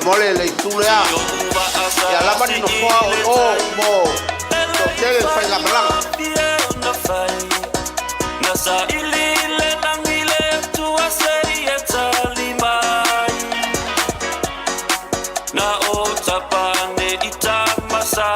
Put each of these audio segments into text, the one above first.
mole le tulea ya la mani no fa o mo to tele fa la blanca nasa ile nangile tu aseri etalima na o tapane itamasa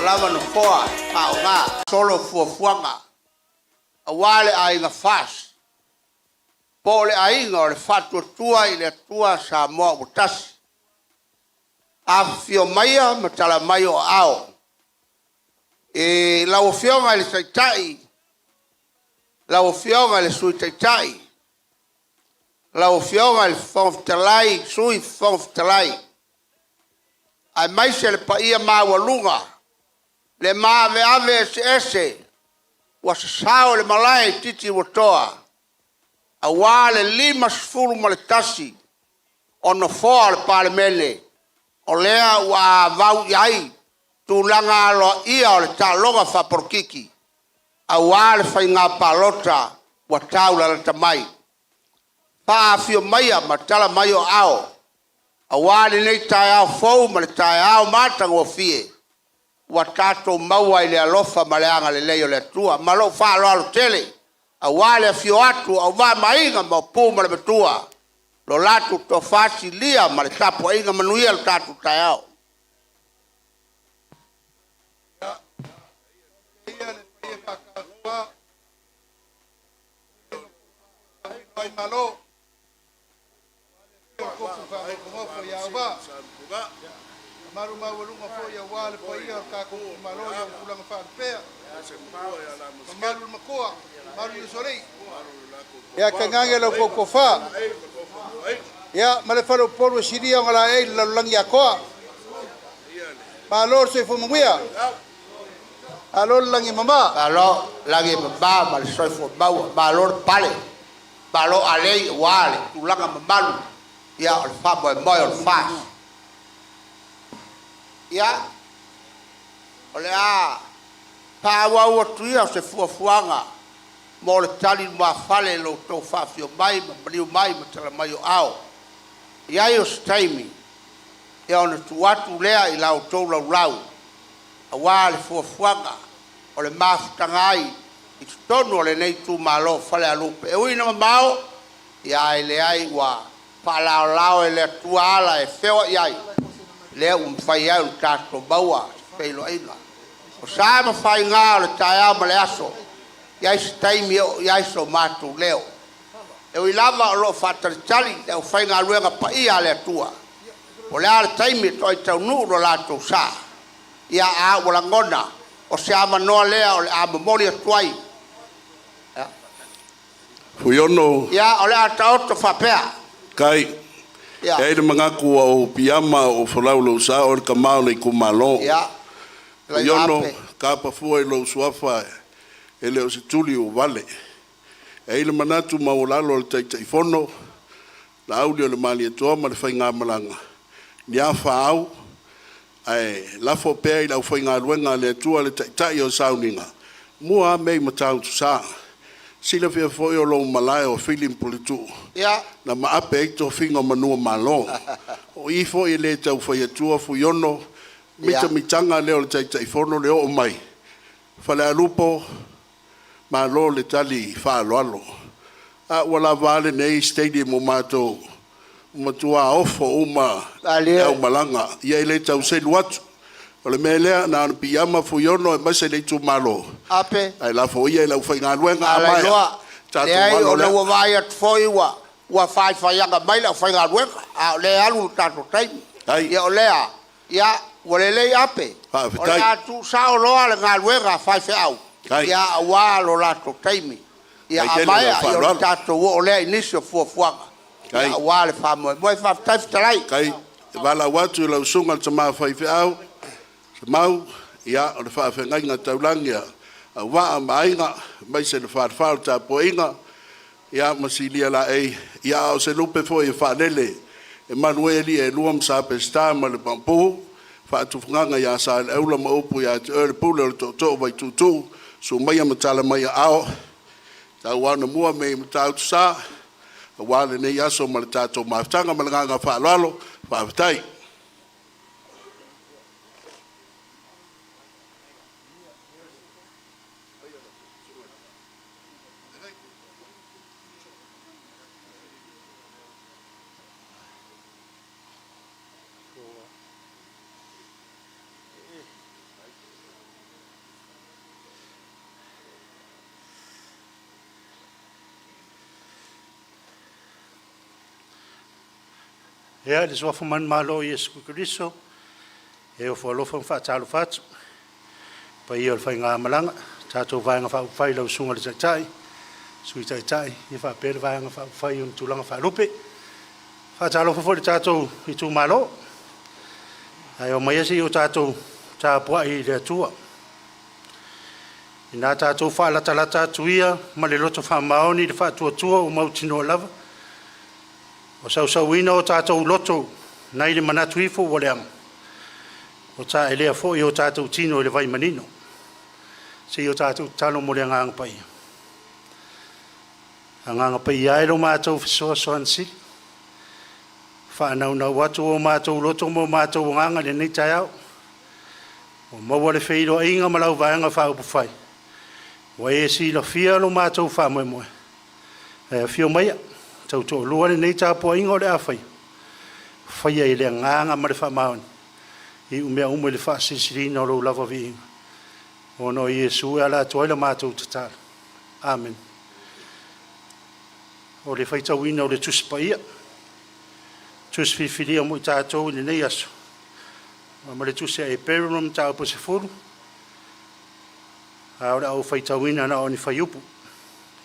lava no poa nga solo fuafuanga awale ai nga fas pole ai nga le fatu tua ile tua sa mo butas afio maya matala mayo ao e la ofionga le saitai la ofionga le suitai la ofionga le fonftalai sui fonftalai ai mai se le paia mawalunga le mave ave ese was sao le malai titi wotoa awale lima sfulu maletasi ono for parmele olea wa vau yai tulanga lo ia le talonga fa porkiki awale fainga palota wa taula la tamai pa fio maya matala mayo ao awale nei tai ao fou ma le tai ao mata go fie watato maua ile alofa maleanga le leo le tua malo fa lo tele awale fio atu au va mainga ma puma le tua lo latu to fasi lia ma le tapo inga manuia le tatu taiao Maru mawalunga fo ya wale pa ia ka ko malo ya kulang fa pe maru makoa maru ni sore ya kangange lo ko fa ya male falo polo siria ngala e la lang ya ko malo se fo muia alo lang mama alo lang mama mal so fo bawa malo pale malo ale wale kulang mamalu ya al fa boy al fa ya olea pawa wotuia se fuafuanga mo le tali ma fale lo to fafio mai baliu mai matala mai ao ya yo staimi ya ona tuatu lea i lau to lau awa le fuafuanga o le mafutangai i tonu le nei tu malo Falealupo e uina mamao ya ile ai wa Falealupo le tuala e feo yai le fai au tato baua pelo aina o sa ma fai nga le taia ma le aso ia staimi ia so matu leo e wi lava lo fatal chali e fai nga luenga pa ia le tua o le al taimi to i tau nu ro lato sa ia a wala ngona o se ama no le o le ama mori tuai Fuyono ia o le ata to fa pea kai e le mangaku o piama o Falealupo sa o kamao le kumalo ya yono ka pa fu e lo suafa e le o situli o vale e le manatu maulalo le tai fono la audio le mali to ma le fainga malanga ni afa au ai la fo pe la fainga luenga le tua le tai o sauninga mua me matau sa sila fia foi o lo malai o feeling politu ya na ma ape to finga manu malo o i foi le tau foi tua fu yono mita mitanga le o tai fono le o mai Falealupo malo le tali fa lo a wala vale nei stadium o mato matua ofo uma o malanga ia le tau se luat o le mele na piama fu yono e mase le tu malo ape ai la fo ia la fa nga luenga mai le ai o le vai at foi wa fai anga mai la fa nga luenga a le alu tato tai ia o lea ia wale le ape o la tu sa o lo ala nga luenga fai fe au ia wa lo la to taimi ia mai ia tato o le inicio fu ia wa le fa mo fa tai tai Vala watu ila usunga tama faife au. Mau ia o le whaafengainga taulangia. Waa mainga mai se le whaafau ta poinga. Ia masilia la ei. Ia o se lupe fo i whanele. Emanueli e luam sa pesta ma le pampu. Whaatufunganga ia sa le eula ma upu ia te ere pule o le toto vai tutu. So mai matala mai ao. Tau wana mua me matau sa. Wale ne yaso ma le tato maftanga ma le nganga whaalalo. Whaafitai. Ea, le soa man malo Yesu Kristo. E o whaalofa whaatalo whatu. Pa i o le whainga malanga. Tātou vāinga whai lau sunga le taitai. Sui taitai. I whaapere vāinga whai un tūlanga whaalupe. Whaatalo whawhore tātou i tū malo. Ai o mai esi o tātou tā pua i le atua. I nā tātou whaalata tuia. Ma le loto whaamaoni le whaatuatua o mautino lava. O sau ina o tātou loto, nai le manatu ifo o le ama. O tā elea fo i o tātou tino le vai manino. Se i o tātou talo mo le nganga pai. A nganga pai ai lo mātou fisoa soan si. Whaanau watu o mātou loto mo mātou nganga le nei tai au. O maua le whiro inga malau vaenga whaupu whai. Wa e si la fia lo mātou whamoe moe. Fio maia. Tau tō lua le nei tāpua ingo le awhai. Whaia i le nganga ma le whamaoni. I umea ume le whaasisirina o lo lava vi inga. O no Iesu e ala toila mātou tatara. Amen. O le whaitau ina o le tuspaia. Tusfifiria mo i tātou i le nei aso. Ma le tusia e perum tāu po se furu. A ora au whaitau ina na o ni whaiupu.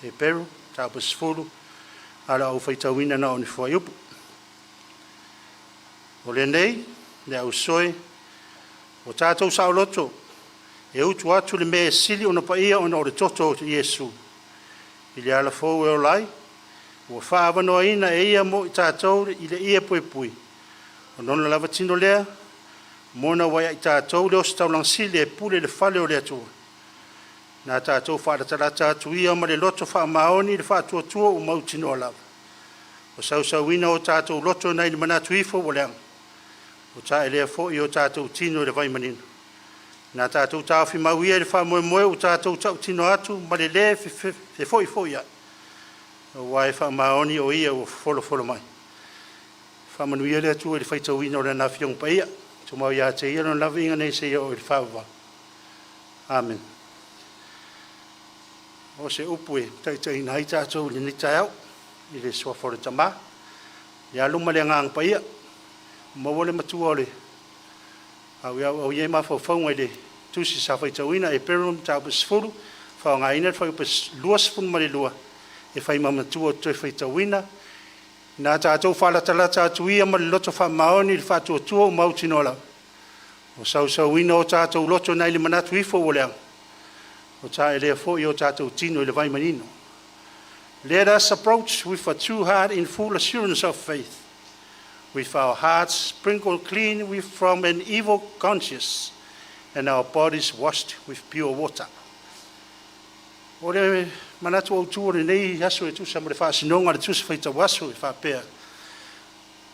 E perum tāu po se furu. Ala au whaitauina na o ni whaiupu. O le nei, le au soe, o tātou sao loto, e utu atu le mea sili o na paia o na o le toto o Iesu. I le ala fōu e o lai, o whaavanoa ina e ia mo i tātou i le ia pui pui. O nona lava tino lea, mona wai i tātou le o staulang sili e pule le whale o le atua. Nā tātou whaatarata atu ia ma le loto whaamaoni le whaatuatua o mautino alawa. O sau ina o tātou loto nei le manatu ifo o leang. O tā elea fo i o tātou tino le vai manino. Nā tātou tāwhi mauia le whaamoe o tātou tau tino atu ma le le fe foi ia. O wai whaamaoni o ia o folo mai. Whaamanuia le atu e le whaitau ina o le nafiong pa ia. Tumau ia te ia no lavi inga nei se ia o le whaava. Amen. O se upue tai nai tātou le ni tai au i le soa fore tama ia luma le ngang pa ia mawole matua le au ia ma fo le tusi sa fai tauina e perum tau pesfuru fa nga ina fa pes luas fun mari lua e fai mama tua te fai tauina na tātou fala tala tātou ia ma le loto fa maoni le fa tua o mautinola o sau ina o tātou loto nai le manatu ifo o leang. O tā elea fo i o tātou tino i le vai manino. Let us approach with a true heart in full assurance of faith, with our hearts sprinkled clean from an evil conscience, and our bodies washed with pure water. O le manatu au tuore nei aso e tusa mo le whaasinonga le tusa whaita waso e whapea.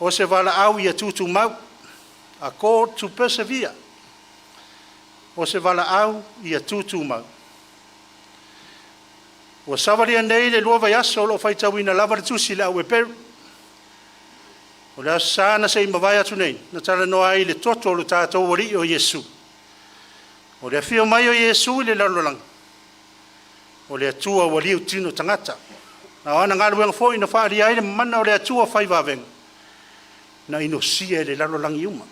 O se wala au i a tutu mau, a call to persevere. O se wala au i a tutu mau. O savaria nei le lua vai aso lo whaitawina lava le tusi le au e peru. O le asana se ima vai atu nei, na tala noa ai le toto lo tātou wari o Iesu. O le afio mai o Iesu le lalolang. O le atua wali o tino tangata. Na wana ngaluenga fo ina whaari ai le mana o le atua whaivaveng. Na ino sia le lalolang iuma.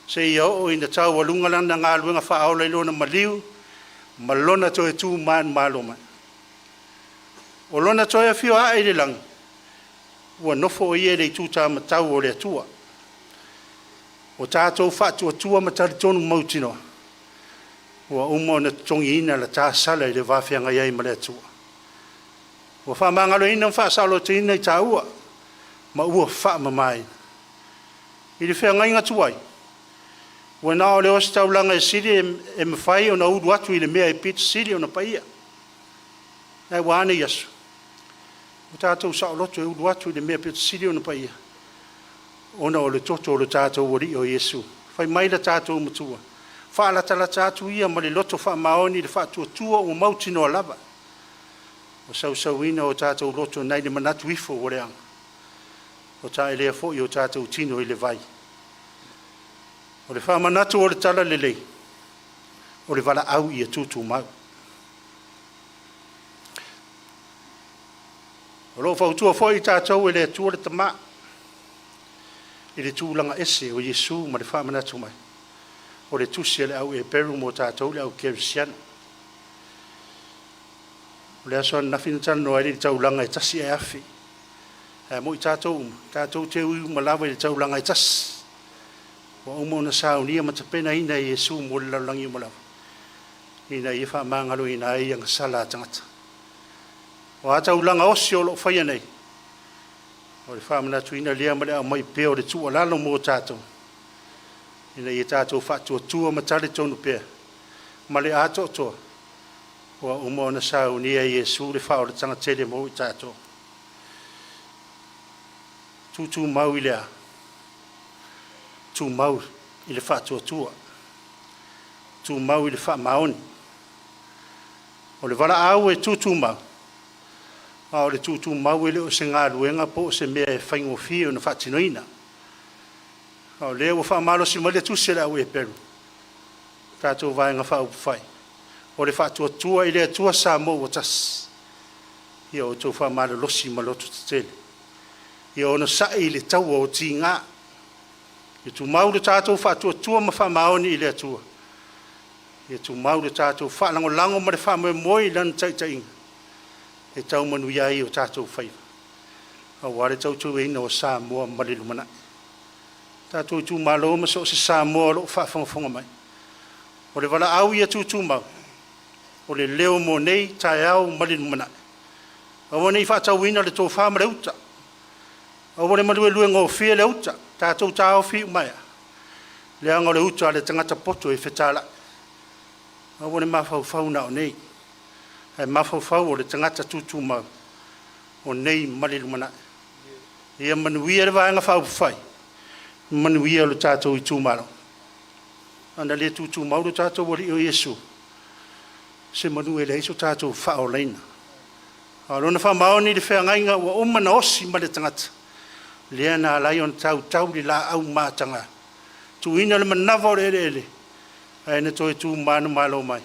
Se ia o ina tau walunga lang na ngaluenga whaao leilo na maliu, malona to e tu man maloma. O lona toi a fio a ele lang. Ua nofo o ie le tuta matau o le atua. O tātou whātua ma tari tonu mautino. Ua umo na tongi ina la tā sala i le wāwhianga iai ma le atua. Ua whamangalo ina whaasalo te ina i tā ua. Ma ua whaamamai. I le whea ngai ngatuai. Ua nā o le osi taulanga e siri e mawhai o na udu atu i le mea e pita siri o na paia. Nai ua ane yasu. O tātou sao loto e udu atu i le mea pita siri o na paia. Ona o le toto o le tātou wari o Yesu. Whai mai la tātou matua. Whaalata la tātou ia ma le loto wha maoni le whaatua tua o mauti no lava. O sau ina o tātou loto nei le manatu ifo o reanga. O tā elea fo i o tātou tino i le vai. O le wha manatu o le tala le lei. O le wala au i a tūtū mau. O lo whautua fo i tātou e le atua le tamaa. I le tūlanga ese o Yesu ma le whamanatu mai. O le tusi le au e peru mo tātou le au kerisiana. O le aso na finatana no le taulanga e tasi e afi. Mo i tātou te ui malawa i le taulanga e tasi. O umo na saunia ma tapena ina i Yesu mo le laulangi o malawa. Ina i whamangalo ina i anga sala tangata. O a taulanga osi o lo whaia nei. O le whamanatu ina lea ma le au mai peo le tua lalo mo tātou. Ina i tātou whaatua tua ma tale tonu pea. Ma le ato toa. Ua umo na sau nia Yesu le whao le tanga tele mo i tātou. Tūtū mau i lea. Tū mau i le whaatua tua. Tū mau i le wha maoni. O le wala au e tūtū mau. O le tūtū mau i le o se ngā luenga po se mea e whaingo fio na whaatinoina. O le o wha malo si male tūse la ue peru. Tātou vaenga wha upu whai. O le whaatua tua i le atua sa mo o tas. Ia o tau wha malo losi malotu te tele. Ia o na sa i le tau o ti ngā. Ia tu mau le tātou whaatua tua ma wha maoni i le atua. Ia tu mau le tātou wha lango lango ma le wha moe moi lan tai inga. E tau manu iai o tātou whaiva. A ware tau tau eina o sa moa marilu mana. Tātou tū malo ma so se sa moa lo whaafonga mai. O le wala au ia tū mau. O le leo mo nei tae au marilu mana. A wane i whaatau ina le tō whaama le uta. A wane malue lue ngō whia le uta. Tātou tāo whiu mai. Le anga le uta le tangata poto e whetala. A wane mawhau whauna o nei. Ai mawhau o le tangata tūtū mau. O nei marilu mana. Ia manuia le vaenga whau whai. Manuia le tātou i tūmaro. Ana le tūtū mau le tātou wari o Yesu. Se manu e le iso tātou whao leina. Arona wha maoni le whea ngainga ua omana osi ma le tangata. Lea na lai on tau li la au mātanga. Tu ina le manawa o le ele. Aina toi tū manu malo mai.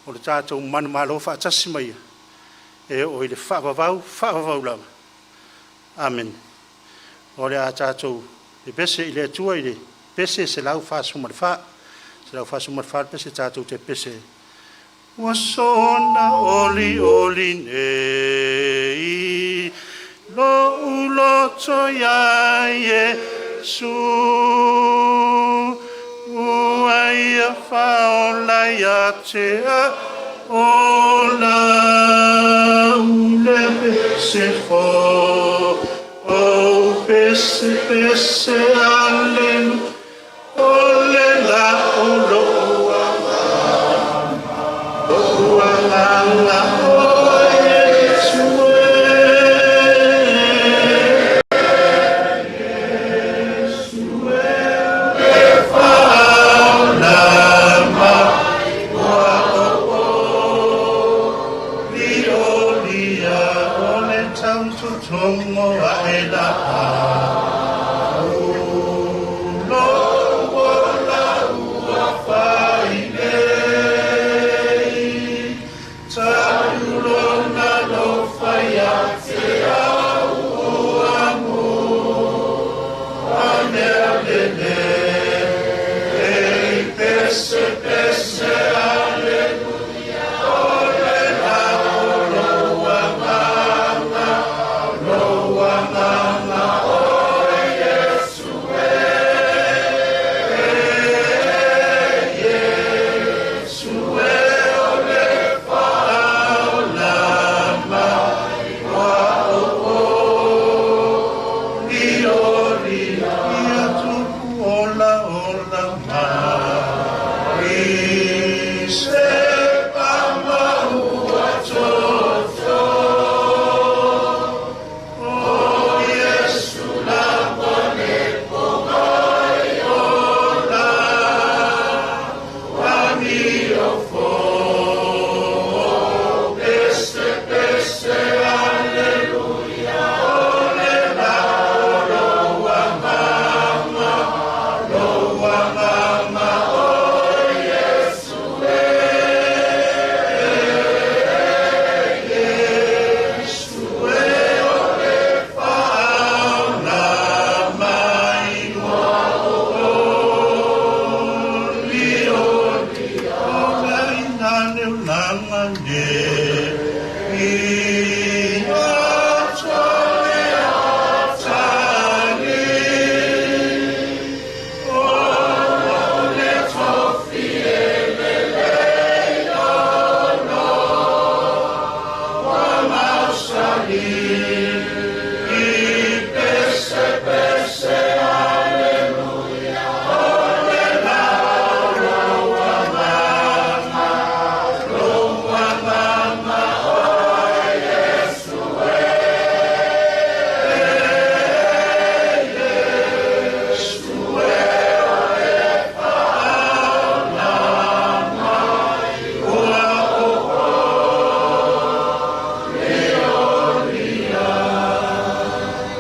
O le tātou manu malo whaatasi mai. E o i le whaavavau lava. Amen. O le a tātou le pese i le atua i le pese se lau whaasuma le wha. Se lau whaasuma le wha pese tātou te pese. Wasona oli nei. Lo uloto ya Yesu. Uaia whaola ya te a. Ola ule pese fo. O pese alelu. Ole la olo.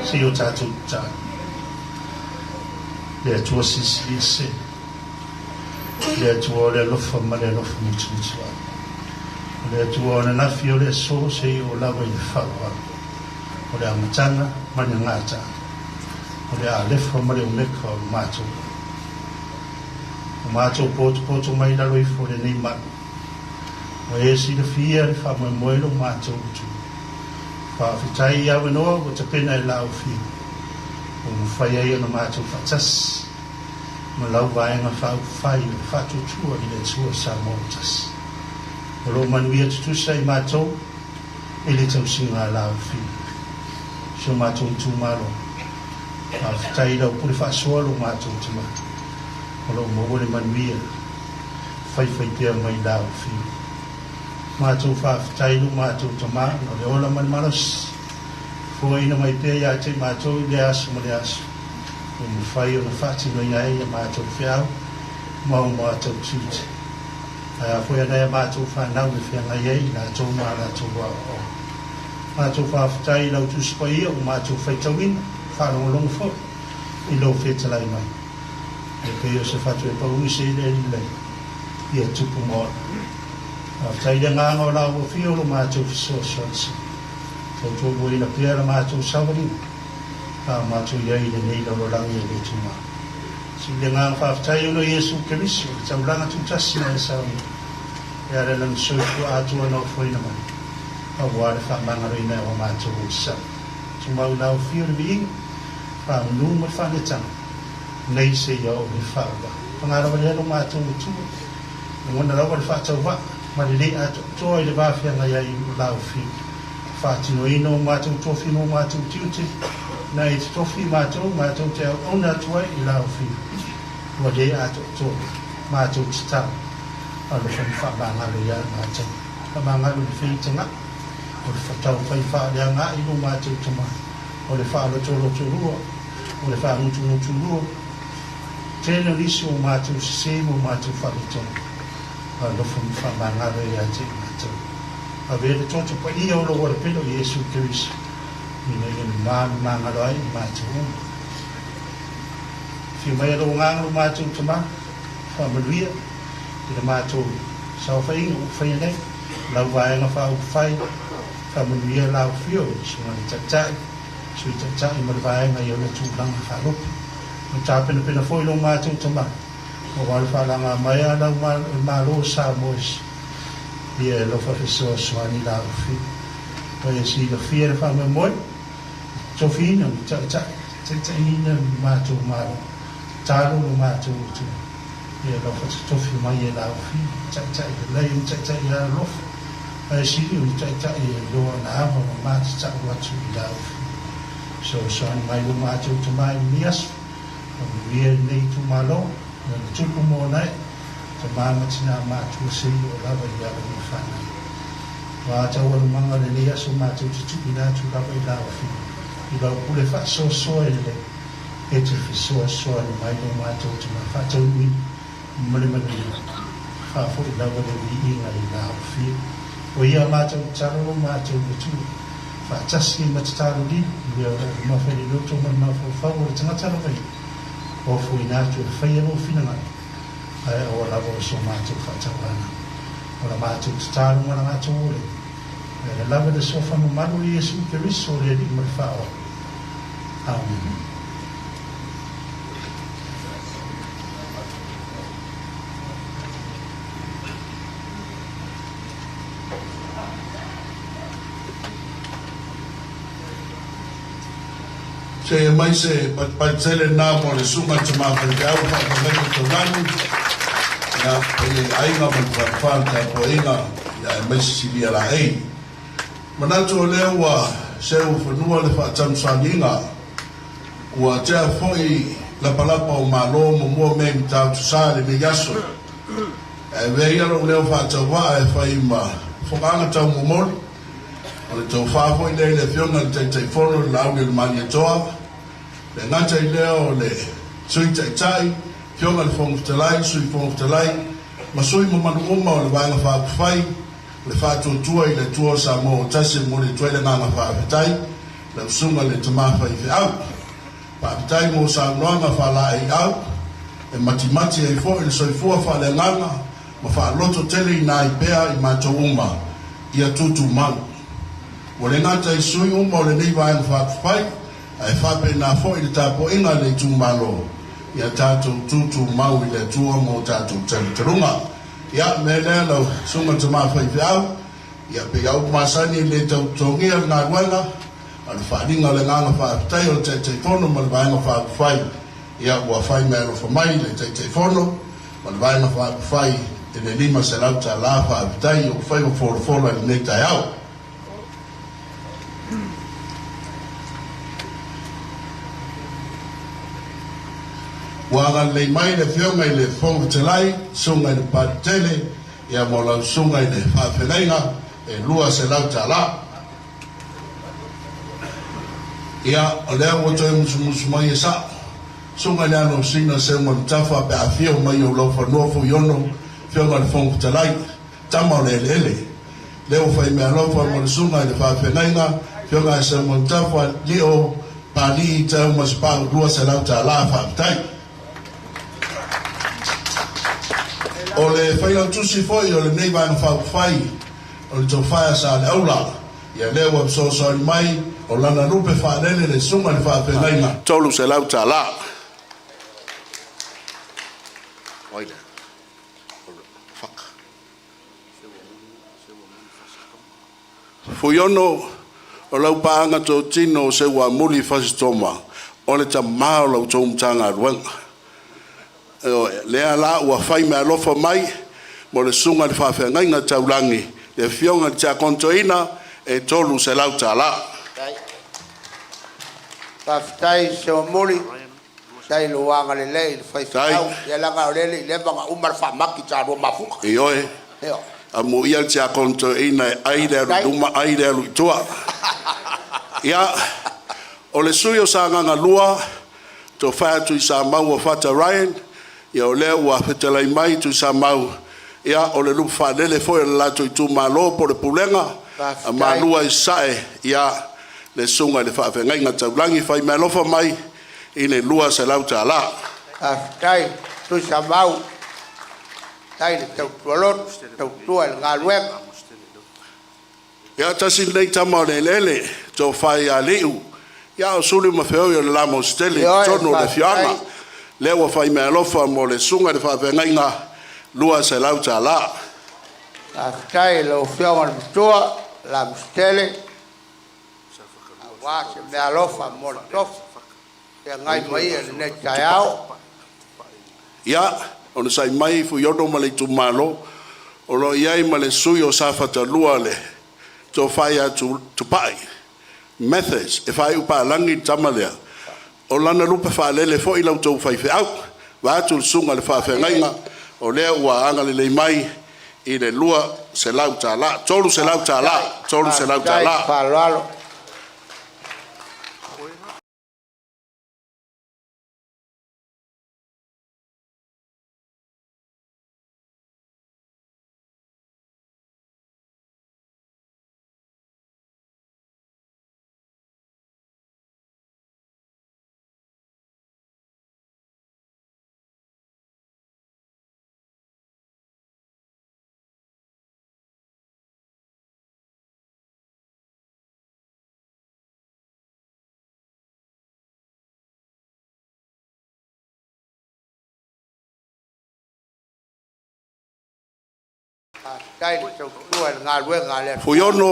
se o tātou tā. Le atua sisi se. Le atua o le alofa ma le alofa mutua. Le atua o le nafi o le so se o lawa i le whaua. O le amatanga ma le ngata. O le alefa ma le umeka o mātou. O mātou poto mai lalo i fo le nei manu. O e si le fia le wha moe moe lo mātou utu. Whawhitai i awe noa o te pena e lau fi. O mwhai ai ana mātou whatas. Ma lau vaenga whau whai o whatutua i le tua sa mōtas. O lo manuia tutusa i mātou e le tau singa lau fi. So mātou tu malo. Whawhitai lau pule whasoa lo mātou tuma. O lo mawole manuia. Whai pia mai lau fi. Mātou whawhitai lu mātou tama, no le ola man malas. Fua ina mai pia ia te mātou i le asu mo le asu. O mu whai o na whati no iai a mātou whiau, mau mātou tūte. A fua nei a mātou whanau le whianga iai, nā tō mā nā tō wā o. Mātou whawhitai lau tūspa ia o mātou whaitawina, whanongalonga fo, i lo whetalai mai. E peo se whatu e pau ise i le lei, ia tupu mōna. Aftai le nganga o lau o fio lo mātou fisoa soansi. Tau tō boi la pia la mātou sawari. Ka mātou iai le nei lau langi e le tuma. Si le nganga whaftai o no Yesu Keriso, tau langa tu tasi na e sawari. E are lang soifu atua no fwina mai. A wale wha mangarina o mātou o sa. Tumau lau fio le biinga. Wha numa whanetanga. Nei se iau le whaua. Pangarawa le lo mātou o tua. Ngona lau le whatau wa. Marili ato toa i le wafia ngai ai lau fi. Whātino ino mātou tofi no mātou tiuti. Na i te tofi mātou te au ona atua i lau fi. Wa le ato toa mātou titau. Alo whani whamangalo ia mātou. Whamangalo le whitanga. O le whatau whai whaalea ngā ino mātou tama. O le whaalo tolo tolua. O le whaamutu mutu lua. Tēnā risi o mātou sisemo mātou whaletona. Lofa mi whamangaro i ate mātou. A vele tōtu pa ia o lo wale pelo Yesu Keriso. Mina i ni mangaro ai mātou. Whiu mai alo ngangaro mātou tama. Whamaluia. I le mātou sau whainga o whainga. Lau vaenga whau whai. Whamaluia lau whio. Sunga ni tatai. Sui tatai ma le vaenga i o le tūlanga whalopi. Mo tāpena pena fwoi lo mātou tama. O wale whalanga mai ana malo sa moes. Ia e lofa fisoa swani la ufi. O e si la fia le whame moe. Tofina, ina mātou malo. Tālo lo mātou utu. Ia lofa tofi mai e la ufi. Lei i a lofa. A e si u i loa na ama o mātou watu i la ufi. So swani mai lo mātou tamai ni asu. O ia nei tu malo. Na tupu mō nei, te māmatina mātua sei o lawa i awa ni whanai. Wā tau anu manga le ni aso mātua te tupi nātu lawa i lawa fi. I lau pule whasoa soa e le, e te whisoa soa ni mai no mātua te mā whatau nui, male whafo i lawa le ni inga i lawa fi. O ia mātua taro mātua le tu, whatasi i matataro li, i a mawheri loto man mawhau o le tangataro vai. O fui nātu e whaia o whinanga. Ai o lawa o so mātou whatawana. O la mātou te tāru mana ngātou ore. E la lawa de sofa mo maru i Yesu Keriso o le ri mara whao. Amen. Se mai se patsele na mo le suma tama fa au fa me to lanu na ai nga mo fa ta poinga ya mai si dia la ai mana to le wa se u funua le fa tam saninga wa te foi la palapa o malo mo me ta sa le me yaso e ve ia lo le fa ta wa e fa ima fo nga ta mo mo o le to fa foi le fiona te fono la u le mania toa le ngata i leo le sui tai fionga le fongu talai, sui fongu talai ma sui mo manu uma o le vanga whaakufai le whātua tua i le tua sa mo tase mo le tuele nganga whaafetai le sunga le tama fai fe au pa tai mo sa noanga fala ai au e matimati ai fo le soifua fa le nganga ma fa loto tele ina i bea i mato uma ia tutu mau o le ngata i sui uma o le nei vai fa fai ai fa pe na fo i tapo inga le tu malo ia tato tutu mau i le tua mo tato tele terunga ia me le lo sunga tama fai fe au ia pe au masani le tau tongia na wanga al fadinga le nganga fa tai o te fono ma le vai fa fai ia ua fai me lo fa mai le te fono ma le vai fa fai e le lima se lauta la fa tai o fai o for le nei tai au Wanga le mai le fionga i le fonga te lai, sunga i le patele, ia mo lau sunga i le whawheneinga, e lua se lau ta la. Ia o lea wato e musu mai e sa, sunga le ano sina se unga le tafa pe a fio mai o lau whanua fu yono, fionga le fonga te lai, tama o le ele. Leo whai mea lau whanua le sunga i le whawheneinga, fionga se unga le tafa lio pali i te uma se pā lua se lau ta la whawhetai. O le whaia tusi foi o le nei vai whai o le tau whaia sa le aula ia leo wa so mai o lana lupe whaarele le sunga le whaapelainga tolu se lau ta la oile whaka fuiono o lau paanga tō tino o se wa muli fasitoma o le ta mao lau tō mtanga aruanga lea la ua fai me alofa mai mo le sunga le whawhengainga taulangi le fionga le tia kontoina e tolu se lau ta la Taftai se o muli tai luanga le lei le fai fai ia langa o lele le vanga umar fa maki ta ro mafuka i oe a mo ia le tia kontoina aire alu duma aire alu itua ia o le suyo sa nganga lua to whaia tu i sa mau o fata Ryan ia o lea ua whetelai mai tu sa mau ia o le lupa whanele foi le lato i tu malo po le pulenga a malua i sae ia le sunga le whawhengai ngā taulangi whai mea lofa mai i le lua se lau ta la tai tu sa mau tai le tau tualot tau tua le ngā luenga ia tasi nei tama o le lele to whai a liu ia o suli ma wheo i o le lamo stele tono le fianga le wa fai me alofa mo le sunga le whawhengai ngā lua se lau ta la tai lo fianga le tua la mstele wa se me alofa mo le tof e ngai mai e ne tai au ia o le sai mai fu yodo ma le tumalo o lo iai ma le sui o safata lua le to fai a tu pai methods if I upa langi tamalea o lana lupa whaalele fo i lau tau whai au wa atu sunga le whawhengainga o lea ua anga le mai i le lua se lau ta la tolu se lau ta la tolu se lau ta la tai le tau tua le ngā luenga le fuyono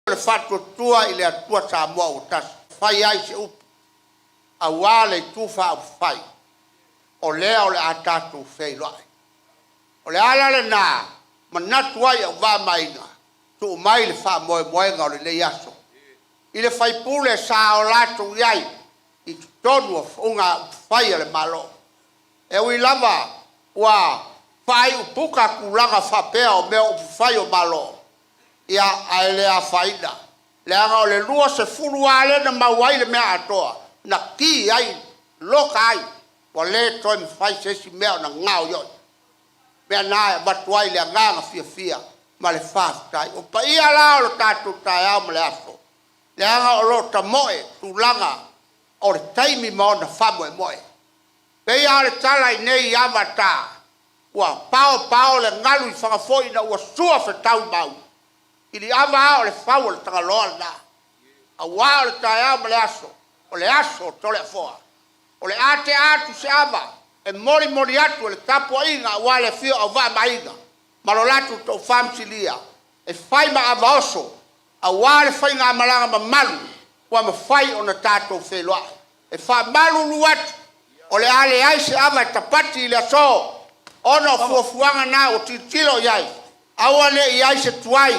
le fatu tua ile atua sa mo utas fai ai se up awale tu fa fai o le atatu fei lo o le ala le na manatu ai va mainga tu mai le fa mo nga le yaso ile fai pule sa o latu yai i tonu unga fai le malo e wi lava wa fai upuka kulanga fa pe o me o fai o malo ia aele a faida le anga o le lua se fulu ale na mawai le mea atoa na ki ai loka ai wa le toi me fai se si mea na ngao yoi mea nae batuai le anganga fia ma le faftai o pa ia lao lo tatu tai au ma le aso le anga o lo ta moe tu langa o le taimi mo na famoe moe pe ia le tala i nei avata wa pao le ngalu i whakafoi na ua sua fe tau mau ili ava o le fau le tagaloa na a wa le taia ma le aso tole foa o le ate atu se ava e mori atu le tapu inga wa le fio o va mainga malolatu to famsilia e fai ma ava oso a wa le fai nga malanga ma malu wa ma fai ona tato feloa e fa malu luat o le ale ai se ava tapati le aso ona fuafuanga na o titilo yai awane iai se tuai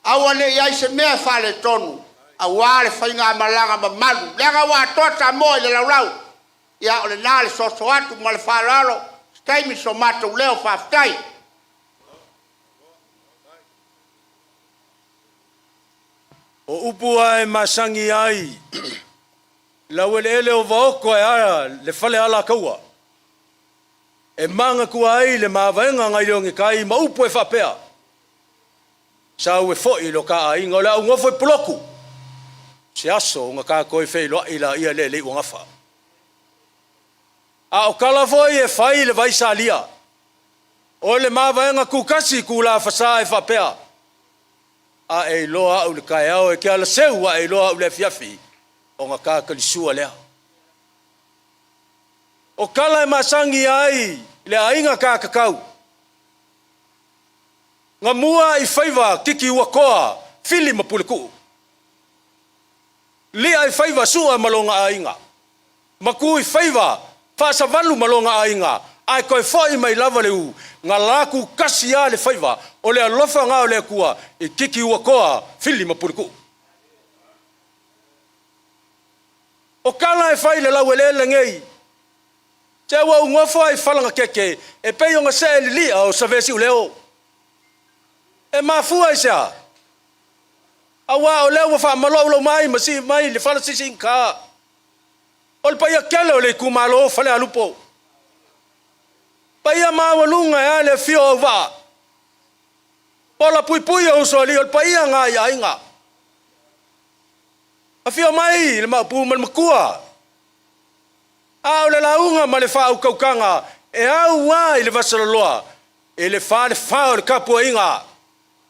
awane iai se mea fale tonu awale fainga malanga mamalu lenga wa tota mo le laulau ya ole nale so atu mo le falalo stai mi so mato leo faftai o upu ai masangi ai lawele o vaoko ai le fale ala kaua e manga kua ai le mawaenga ngai rongi kai ma upu e whapea. Sa ue foi lo ka ai ngola unga foi ploku. Se aso unga ka koi fei lo ila ia le unga fa. A o kala foi e fai le vai salia. O le mawaenga kukasi kula fasa e whapea. A e loa au le kai au e kia la seua e loa au le fiafi. Unga ka kalisua lea. O kala e masangi ai le ainga ka kakau. Nga mua i whaiva kiki ua koa fili mapuleku. Lia i whaiva sua malonga ainga. Maku i whaiva whaasa walu malonga ainga. Ai koe whai mai lava leu nga laku kasi a le whaiva o le alofa ngā o le kua i kiki ua koa fili mapuleku. O kala e whai le lau ele ngei. Te ua ungofo ai whalanga keke e pei o nga se li lia o savesi u leo. E mafua isa. Awa o leo wa malo mai masi mai le fala sisi ka. Ol pa ia kele le kumalo Falealupo. Pa ia mawalunga ya le fio va. Pola pui o so li ol pa ia nga ya inga. A fio mai le mapu mal makua. A o le launga ma le fa kaukanga e au wa le vasaloloa. E le fa le kapu inga.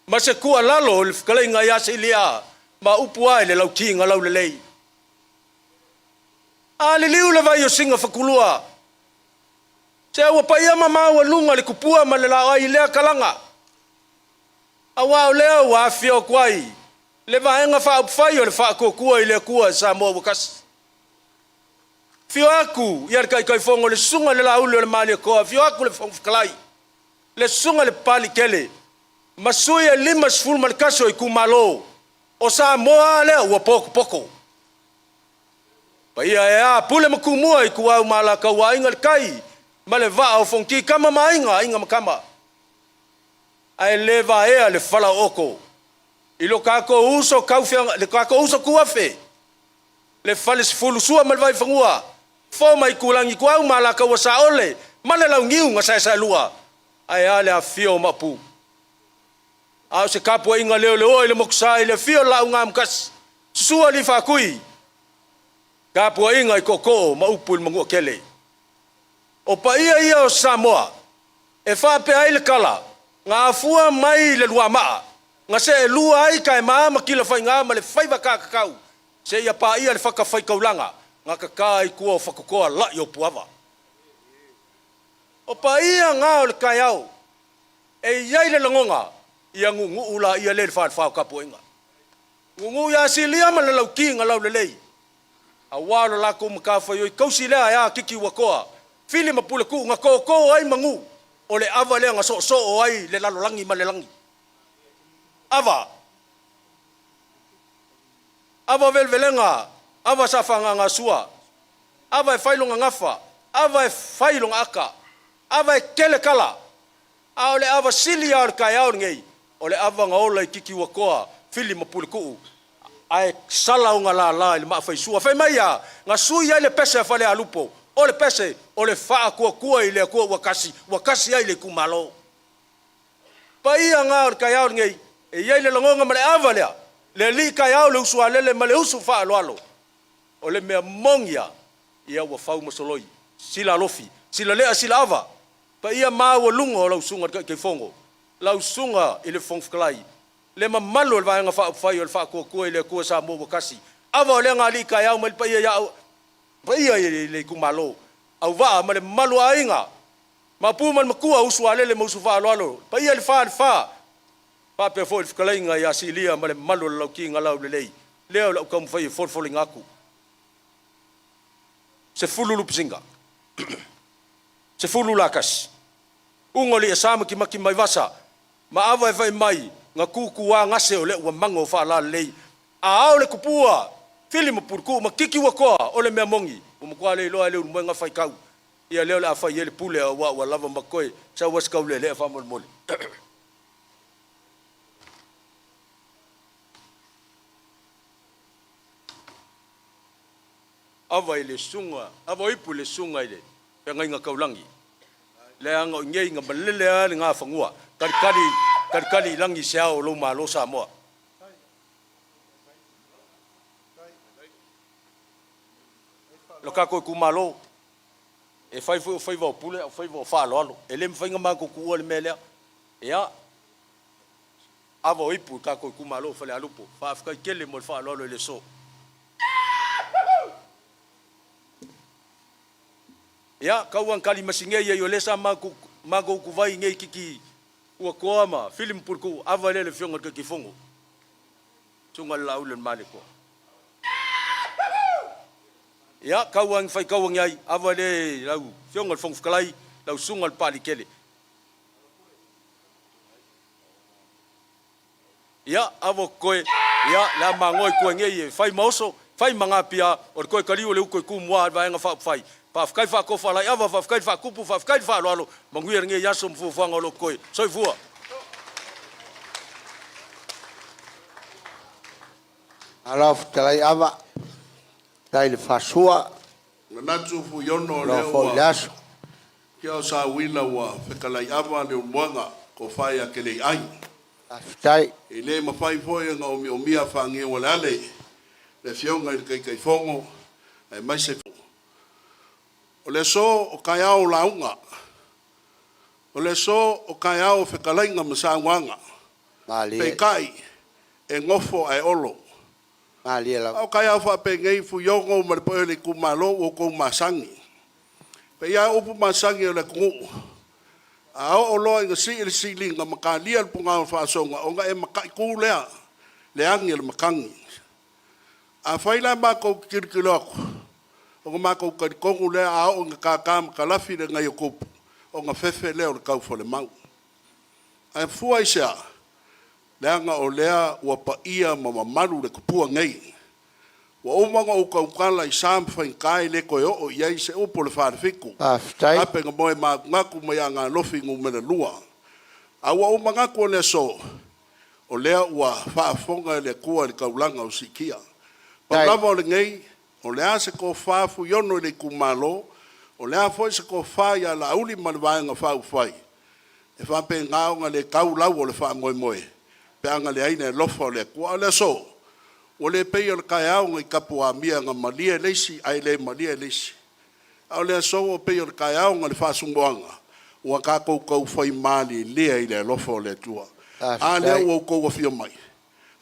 Ma se kua lalo le whakalinga ia se lia ma upu ai le lau kinga lau le lei. A le liu le vai o singa whakulua. Se awa pa ia mamaua lunga le kupua ma le lau ai lea kalanga. A wao lea wa fio kwai. Le vaenga wha upwhai o le wha kua i le kua sa mua wakasi. Fio aku ia le kai fongo le sunga le lau le mali koa. Fio aku le whakalai. Le sunga le pali kele. Masui e lima sful malkaso i kumalo. O sa moa lea ua poko. Pa ia e a pule makumua i kuau mala kaua inga le kai. Ma le vaa o fonki kama inga makama. Ai le va ea le fala oko. I lo kako uso kaufianga, le kako uso kuafe. Le fale sfulu sua malvai fangua. Foma i kulangi kuau mala kaua sa ole. Ma le lau ngiu nga sa lua. Ai ale a fio mapu. Au se kapu inga leo ile moksai le fio la unga mkas sua li fakui kapu inga i koko ma upul mangu kele o pa ia o Samoa e fa pe ai le kala nga fua mai le lua maa nga se lua ai kai ma kila fai nga ma le fai va kakau se ia pa ia le faka fai kaulanga nga kakai kuo fakokoa la yo puava o pa ia nga o le kai au e ia le langonga ia ngu ula ia le fa kapu inga ngungu ya silia ma le lau kinga lau le lei awalo la ko makafa yo kausi le ya kiki wakoa fili mapule ku nga ko ai mangu ole ava le nga so ai le lalo langi ma le langi ava velvelenga ava safanga nga sua ava e failonga ngafa ava e failonga aka ava e kele kala ole ava silia ar kai au ngei ole ava nga ola kiki wakoa fili mapule ku ai sala unga la le ma fai sua fai mai ya nga sui ai le pese Falealupo o le pese o le faa kua i le kua wakasi ai le kumalo pa ia nga kai au ngei e ia le longonga ma le ava lea le li kai au le usua lele ma le usu faa alo o le mea mongia ia wa fau masoloi sila lofi sila lea sila ava pa ia ma wa lunga o lau sunga ke fongo lau sunga i le fongfkalai le mamalo le vaenga fai o le faa kua i le kua sa mo wakasi ava o le nga li kai au ma pa ia ya pa ia le kumalo au va ma le malu ainga ma pu man makua usua lele mo usu fa alo pa ia le fa pa pe fo fkalainga ya silia ma le malu lau kinga lau le lei leo lau kam fai fol ngaku se fululu psinga se fulu lakas ungoli esama ki maki mai vasa ma ava e vai mai nga kuku wa ngase o le wa mango fa la lei a au le kupua fili mapurku makiki wakoa ole mea mongi umukwa le loa le mwenga fai kau ia leo la fai ele pule wa lava makoe sa was kau le fa mol ava ile sunga ava ipu le sunga ile pe ngai nga kaulangi le anga ngei nga balele nga fangua kari langi siao lo malo sa mo lo kako ku malo e fai vo pule fai vo fa lo ele fai nga ko ku le mele ya avo ipu kako ku malo Falealupo fa afka kele mo fa lo le so ya kauan kali masinge ye yo le sa ma ku vai ngai kiki wa koama film purku ava le fionga ke kifongo tunga la ulen maliko ya kauang fai kauang yai ava le lau fionga fong fkalai lau sungal pali kele ya avo koe ya la mangoi ko ngei fai mauso fai manga pia or koe kaliu le ko ku mua va nga fai pa fkai fa ko fa la ava fa fkai fa kupu fa fkai fa lo manguir ngei yaso mfu fa ngolo koe soi fua alaf talai ava dai le fasua na tu fu yono le lo fo laso kia sa wila wa fekalai ava le mwanga ko fai akele ai aftai ile mafai foi nga o mia fangi wala le fionga kai fongo ai mai se o le so o kai au launga o le so o kai au fekalai nga masangwanga mali pe kai e ngofo ai olo mali la o kai au fa pe ngai fu yongo ma po le kumalo o ko masangi pe ya upu masangi o le ku a o lo nga si linga makalia punga fa songa o nga e makai ku le angi le makangi a faila ma ko kirkilo o ma ko ko le a o nga ka kalafi le nga yoko o nga fefe le o ka fo le mau a fu aisha le nga o lea wa pa ia ma malu le kupua ngai wa o manga o ka kala i sam fai kai le ko o ia se o po le fa fiku aftai ape nga moe ma ngaku mai anga lofi ngu me le lua a wa o manga ko le so o lea wa fa fonga le kua le kaulanga o sikia pa lava o le ngai o lea se ko fa fu yono le kumalo o lea foi se ko fa ya la uli malvaenga fa u fai e fa pe nga le kaulau o le fa moe pe anga le aina lofa le kua le so o le pei o le kai au ngai kapua mia nga malia leisi ai le malia leisi au le so o pei o le kai au ngai whasungoanga ua ka kou whai mali lea i le lofo le tua a lea ua kou wa fia mai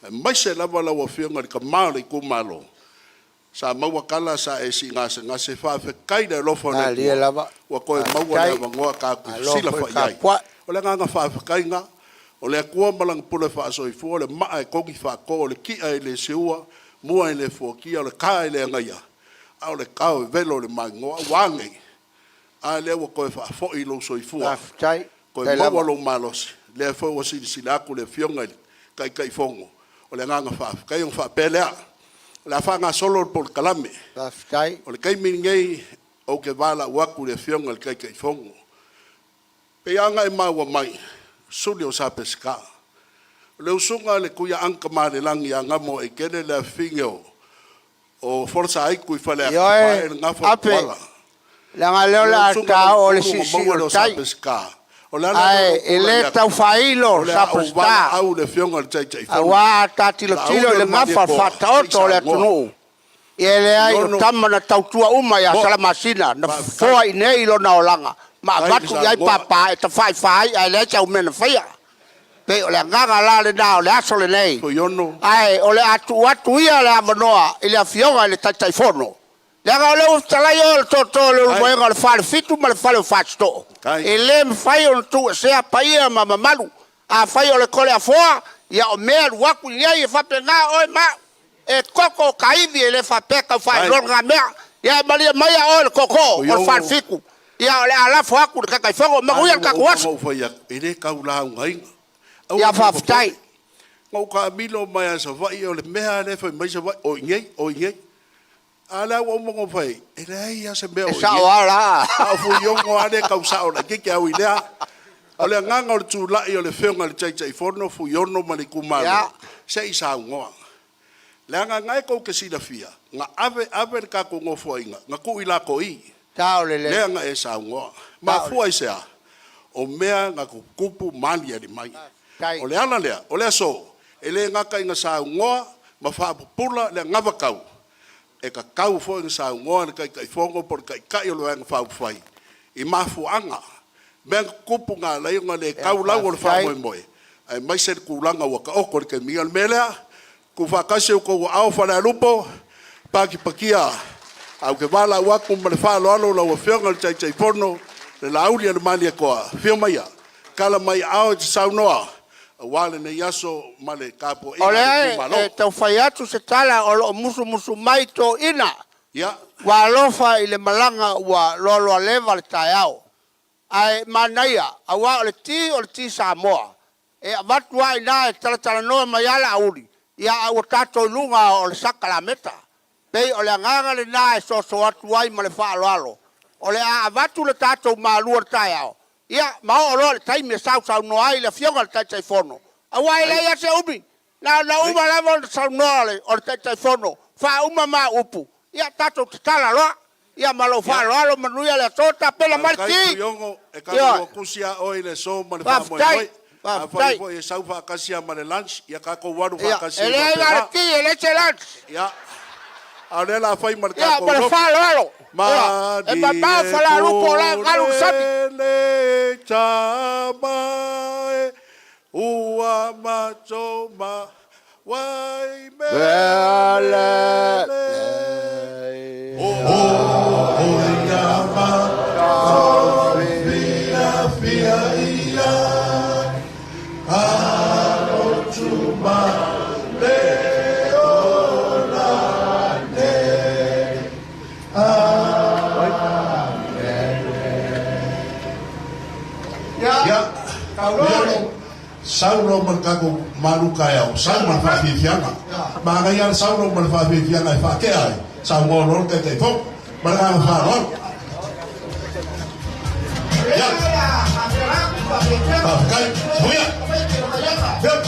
mai se lava la ua fia ngai ka mali ku malo sa maua kala sa e si ngase whawhe kai le lofo le tua ua koe maua le wangoa ka ku sila whai ai o le nganga whawhe kai nga O le akua malang pule whaasoifua, le maa e kongi whaako, le kia e le seua, mua e le fuakia, le kaa e le angaia. Au le kao e velo le mangoa, wangei. A le ua koe whaafoi lo soifua. Koe maua lo malosi. Le fo wa sila aku le fionga kai fongo. O le nganga whaaf. Kai yung whaapelea. La whanga solo por kalame. O le kai miningei o ke wala waku le fionga kai fongo. Pe anga e maua mai. Suli o sa pesca. Le usunga le kuya anka mare langi a ngamo e kene le fingeo. O forza aiku I fale a ngafo wala. Langa leo la ta o le sisi o tai. Ai, ele tau whailo sa pesca. Au le fionga le tai fongo. Awa ta tilo le ngafa fata oto le tunu. Ele ai o tamana tau tua uma ya salamasina. Na foa inei lo na olanga. Ma batu yai papa e ta fai ai le chau mena faia. Pe o le nganga la le na o le aso le nei. Ai o le atu ia le amanoa i le afionga le taifono. Le nga o le ustalai o le toto le umoenga le fale fitu ma le fale ufatsto. E le mfai o tu se a paia ma mamalu. A fai o le kole a foa ia o mea waku iai e fape nga oi ma. E koko kaivi e le fapeka fai longa mea. Ia malia maia o le koko o le fale fiku. Ia ole ala foaku de kai fongo maguia ka kuas. Ele kaula ngai. Ia faftai. Ngau ka milo mai sa vai ole mea le foi mai sa vai o ngei. Ala o mo fai. Ele ia se mea o. Sa wala. A fu yongo ale ka usa o ke ke au ilea. Ole nganga o tu la ole fenga le chai forno fu yono mali kumalo. Se isa ngoa. La ngai ko ke sila fia. Nga ave ka ko ngofo inga. Nga ku ila ko I. Lea nga e sa ngoa. Ma fua I sea. O mea nga kukupu mani ali mai. O le ana lea. O lea so. E le nga ka inga sa ngoa. Ma whaapupula le ngava kau. E ka kau fo inga sa ngoa. Ni kai fongo por kai o lo anga whaapufai. I mafu anga. Mea kukupu nga lai nga le kau lau o le whaamoe moe. Ai mai se kulanga waka oko. Ke minga le melea. Ku whakase o kou au Falealupo. Paki pakia. Au ke wala waku ma le whaalo alo la ua whionga le tai pono le lauli le mani a koa whio ia kala mai ao te saunoa a wale ne yaso ma le kapo ina ole e tau whai atu se tala o lo musu mai to ina wa alofa I le malanga wa lolo leva le tai au ai manaia a wa o le ti Samoa e watu wa ina e tala noa mai ala auri ia au tato lunga o le saka la meta Pei o le nganga le na e so atu ai ma le whaaloalo. O le a avatu le tātou maalua le tai ao. Ia, mao o lo le taimi e sau no ai le fionga le tai fono. A wai le ia se umi. Na uma lava le sau noa le o le tai fono. Wha uma ma upu. Ia tātou te tala loa. Ia malo whaaloalo manuia le tota pela mariki. Kai kuiongo e ka kusia oi le so ma le whaamoe. A whai po e sau whaakasia ma le lunch. Ia kako waru whaakasia. Ele ai garaki, ele se lunch. Ia. Ahora la fai marcar ya por falo e papá Falealupo la galu sabi le chama ua macho ma wai me o llama fia ia a chuma Sauro merkaku malu kaya, sauro merfafifianga. Makanya sauro merfafifianga fakea. Sauro lor ke tefok, merang falor. Ya. Pakai, buya. Yep.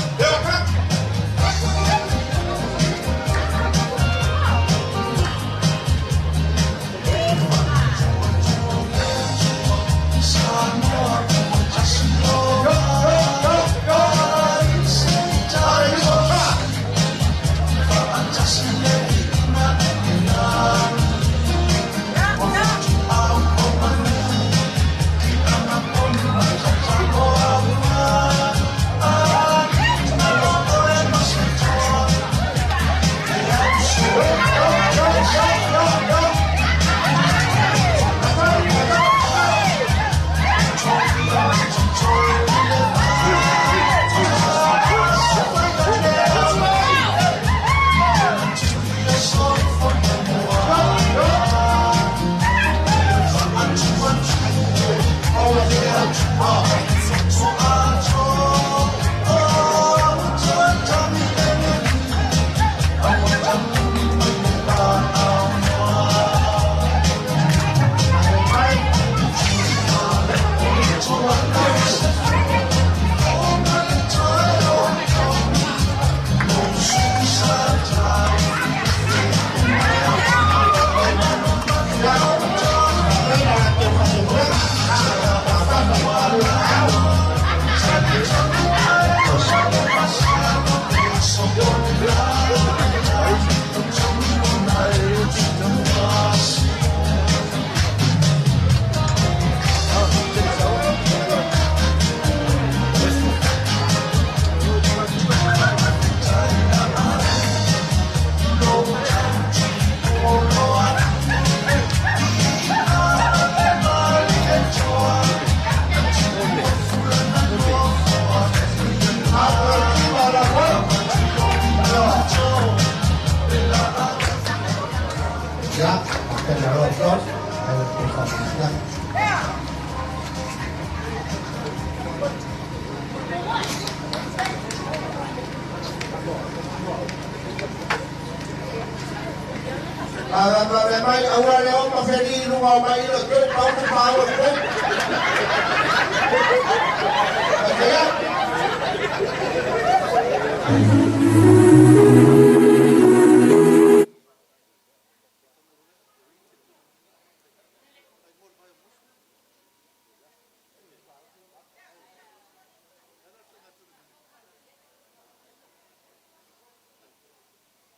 Mai aura leo ma feri lunga mai lo ke pau ke pau ko.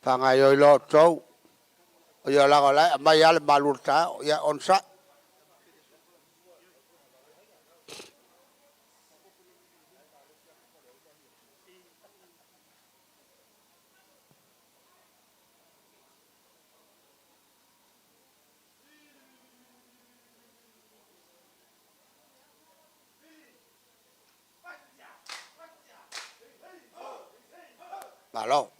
Pangayo lo tau. Ya la gala mai al malurta ya onsa. Malo.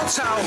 South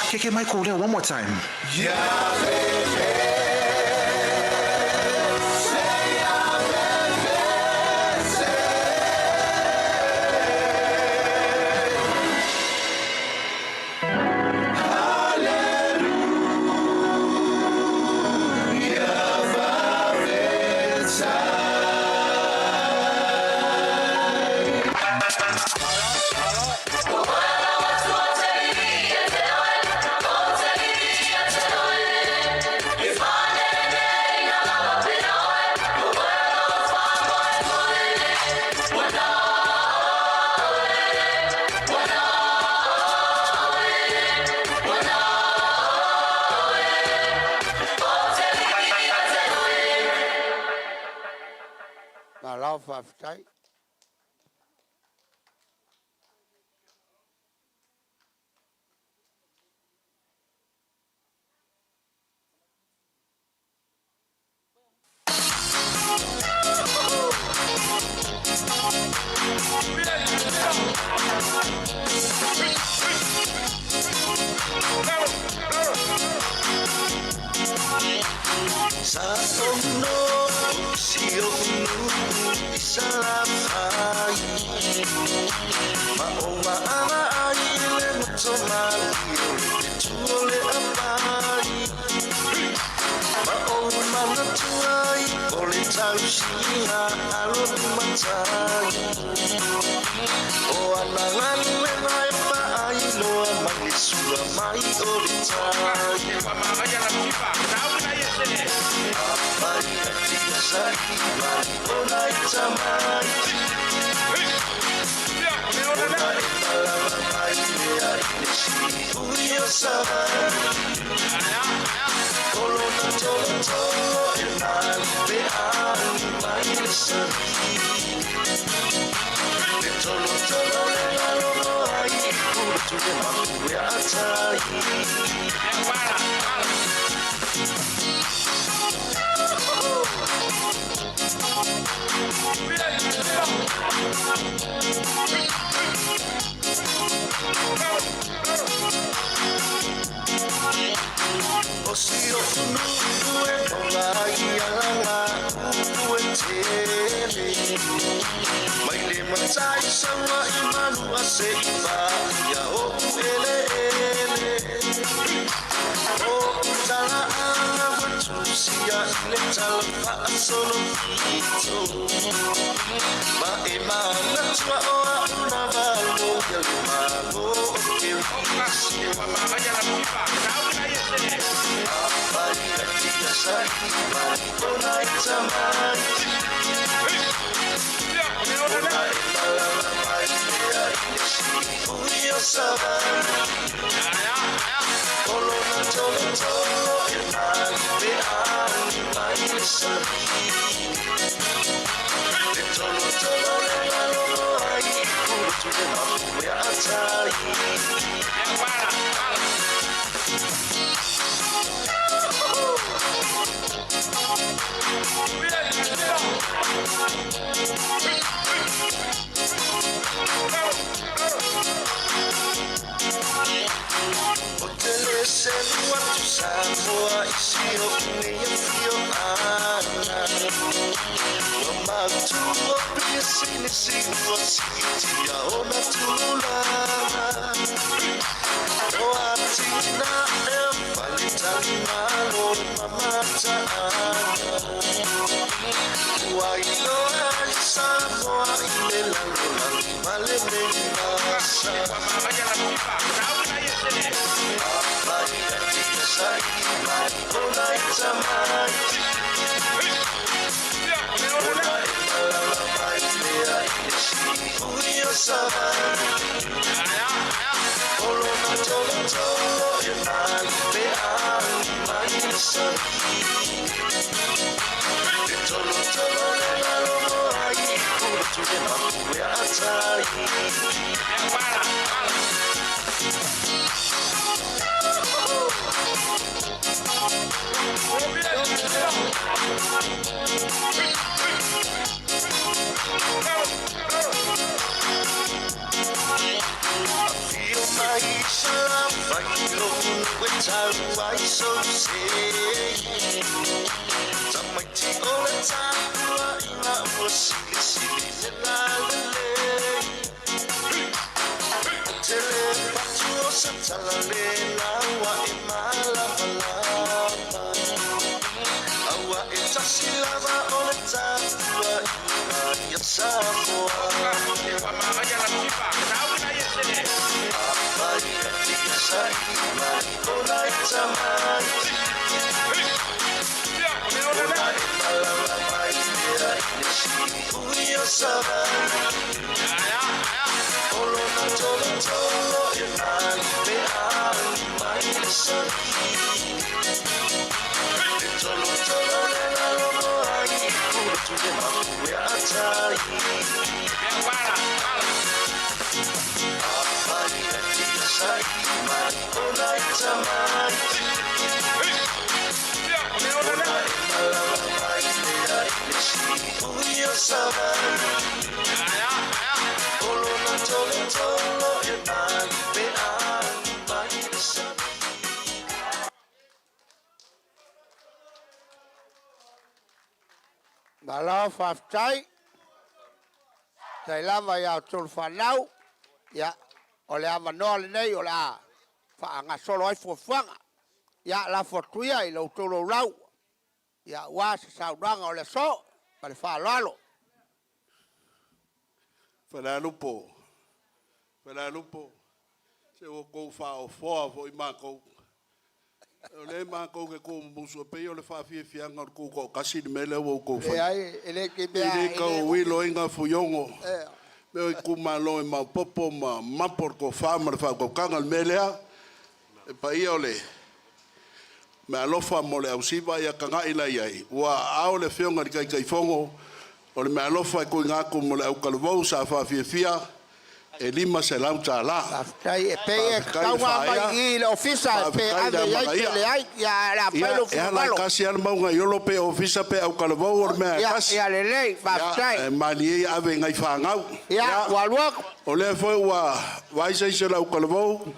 Kick it, Michael, there one more time. Lao fa fitai. Uyo sabana Kolona tolo tolo Enali pe ani mai sari Tolo tolo lela lolo ai Kutu de mapu ya atai Hotele selua tu samoa isio unia fio ana Mama tu opia sini sini siti ya ona tula Roatina e valitana lo mama taana Wailo ai samoa ilela lola male menasa I so say Tamaiti ola takua ina wasili sili lalele Tele patu o satalale lawa imala malama Awa itasilava ola takua ina yasamoa Apai atisa imani ola itamani Ola imalala mai mea inesi uyo sabana Olona tolo tolo imani peani mai nesari Tolo tolo lela lono ai kutu de mapu ya atai Apai atisa imani ola itamani Ola imalala mai mea inesi uyo sabana Olona tolo tolo imani peani mai nesari Malo faftai. Tai lava ya tol fanau. Ya ole ama no le nei ole a. Fa nga solo ai fofanga. Ya la fortuia i lo tolo rau. Ya wa sa saudanga ole so. Pale fa lalo. Falealupo. Falealupo. Se o kou fa o foa fo i mako. O le mako ke ko muso pe o le fa fie fianga ko ko kasi de mele o ko fa. E ai ele ke bea. Ele ka o wilo inga fuyongo. Me ku malo e ma popo ma mapor ko fa ma fa ko kanga melea. E pa ia ole. Me alofa mo le ausiva ia kanga ila ia. Wa ao le fionga di kai fongo. O le me alofa ko nga ko mo le au kalvou sa fa fie fia. E lima se lau tala. Faftai e pe e kaunga mai i le ofisa pe ave ai le ai ya la pelo fu. Ya la kasi al maunga yolo pe ofisa pe au kalvou o me kasi. Ya le lei faftai. E mali ave ngai fangau. Ya walwak. O le foi wa isa se lau kalvou.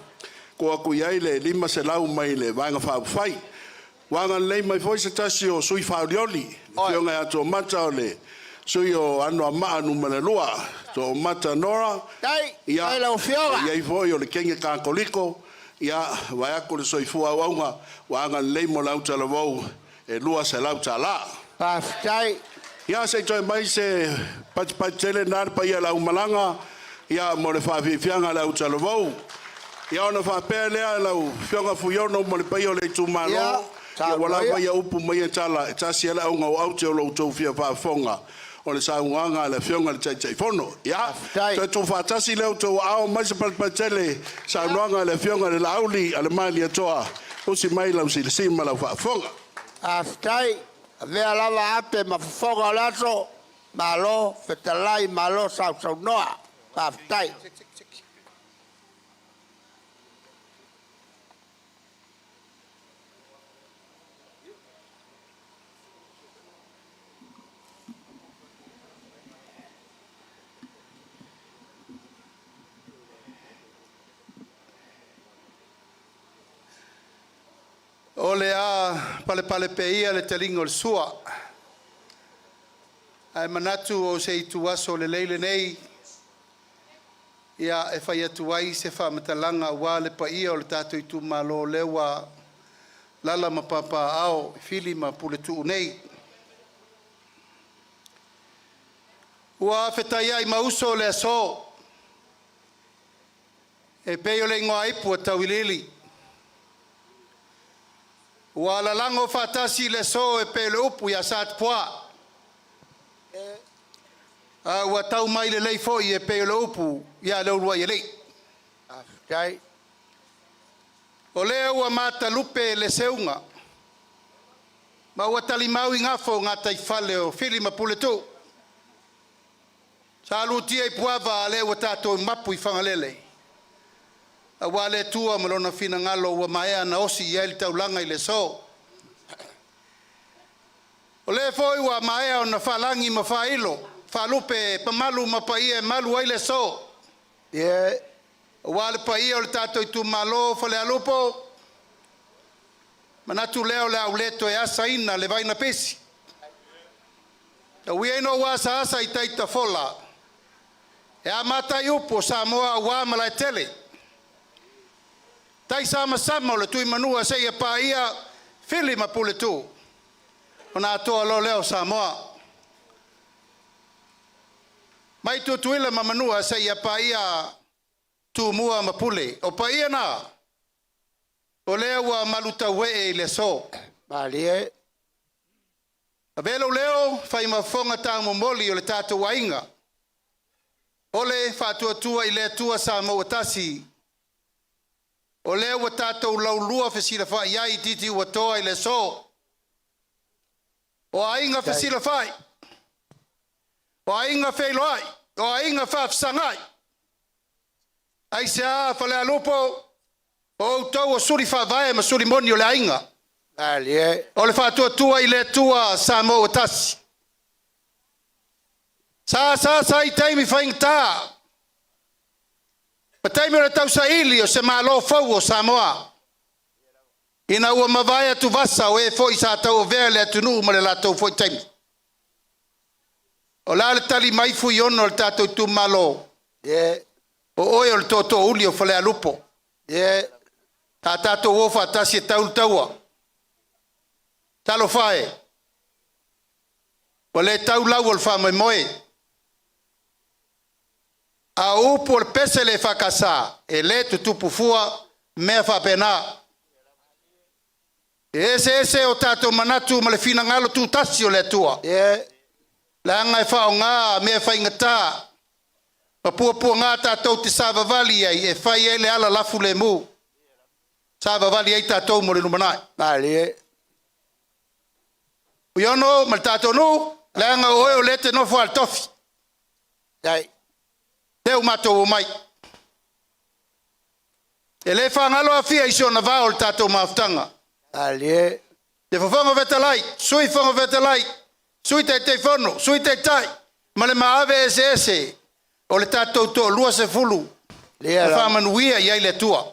Ko aku ia le lima se lau mai le vanga fa fai. Wanga lei mai foi se tasi o sui faurioli. Fionga ato mata ole. Sui o anu ama anu malelua. To mata nora. Dai, dai la fionga. Ia foi o le kenge kankoliko. Ia vai ako le soi fua wanga. Wanga lei mo lau talavou. E lua se lau tala. Faftai. Ia se toi mai se patele nar pa ia lau malanga. Ia mo le fafifianga lau talavou. Ia ona fa pelea lau fionga fuyono mo le pai o le tumalo. Ia wala vai upu mai tala tasi ala unga o auto lo to fia fa fonga. o le sauanga le fionga le tai fono ia Tai. to fatasi le to ao mai se palpatele sauanga le fionga le lauli ale mali atoa o si mai la usi si mala fa fonga Aftai, vea lava ape mafofonga laso, malo, fetalai, malo, sau noa. Aftai. O le a pale peia le telingo le sua. Ai manatu o se itu aso le leile nei. Ia e whai atu ai se whamatalanga ua le paia o le tato itu malo lewa lala mapapa ao fili ma pule tuu nei. Ua whetai ai mauso le aso. E peo le ingoa ipu a tauilili. Ua la lango fatasi le so e pele upu ya sat poa. Ua tau mai le leifo i e pele upu ya le urua i lei. Aftai. O lea ua mata lupe le seunga. Ma ua talimau i ngafo ngā taifale o fili ma pule tu. Sa alutia i puava le ua tato i mapu i whangalele. Ua le tua malona fina ngalo ua maea na osi i ele taulanga i le so. O le foi ua maea o na whalangi ma whailo. Whalupe pamalu ma paia e malu ai le so. Ie. Ua le paia o le tato i tu malo Falealupo. Manatu leo le au leto e asa ina le vaina pesi. Ui eino wasa asa i taita fola. E a mata i upo sa moa ua mala e tele. Tai sama sama o le tui manua se ia pa ia fili ma pule tu. O nā toa lo leo Samoa. Mai tu tuila ma manua se ia pa ia tu mua ma pule. O pa ia na. O leo wa maluta wee le so. Malie. A velo leo fai ma fonga ta momoli o le tato wainga. Ole fatua tua i le tua Samoa tasi. O leo wa tatou laulua fesila fai ai titi wa toa i le so. O ainga fesila fai. O ainga feilo ai. O ainga fafsangai. Ai se a Falealupo. O tau o suri whavae ma suri moni o le ainga. Malie. O le fatua tua i le tua Samoa tasi. Sa i taimi whaingta. Patai mera tau sa ili o se malo fau o Samoa. Ina ua mawai atu vasa o e foi sa tau o vea le atu nuu ma le latou foi taimi. O la le tali mai fui ono le tatou tu malo. Ie. O oe o le toto uli o Falealupo. Ie. Ta tatou ofa tasi e tau taua. Talo fae. O le tau lau o le fa mai moe. A upo le pese le whakasa, e le tutupu fua, mea whapena. Ese o tato manatu ma le fina ngalo tu tasi o le tua. Ie. Le anga e whao ngā, mea whaingata. Ma pua ngā tatou te savavali ai, e whai e le ala lafu le mu. Savavali ai tatou mo le numanai. Malie. Uiono, ma le tatou nu, le anga oe o le te nofo al tofi. Tai. Teu matou o mai. E le whangalo a fia isi o na vao le tatou maftanga. Malie. Te whawhanga vetalai, sui whanga vetalai, sui te whono, sui te tai. Ma le maave ese, o le tatou to lua se fulu. Lea E la. whamanuia i ai le tua.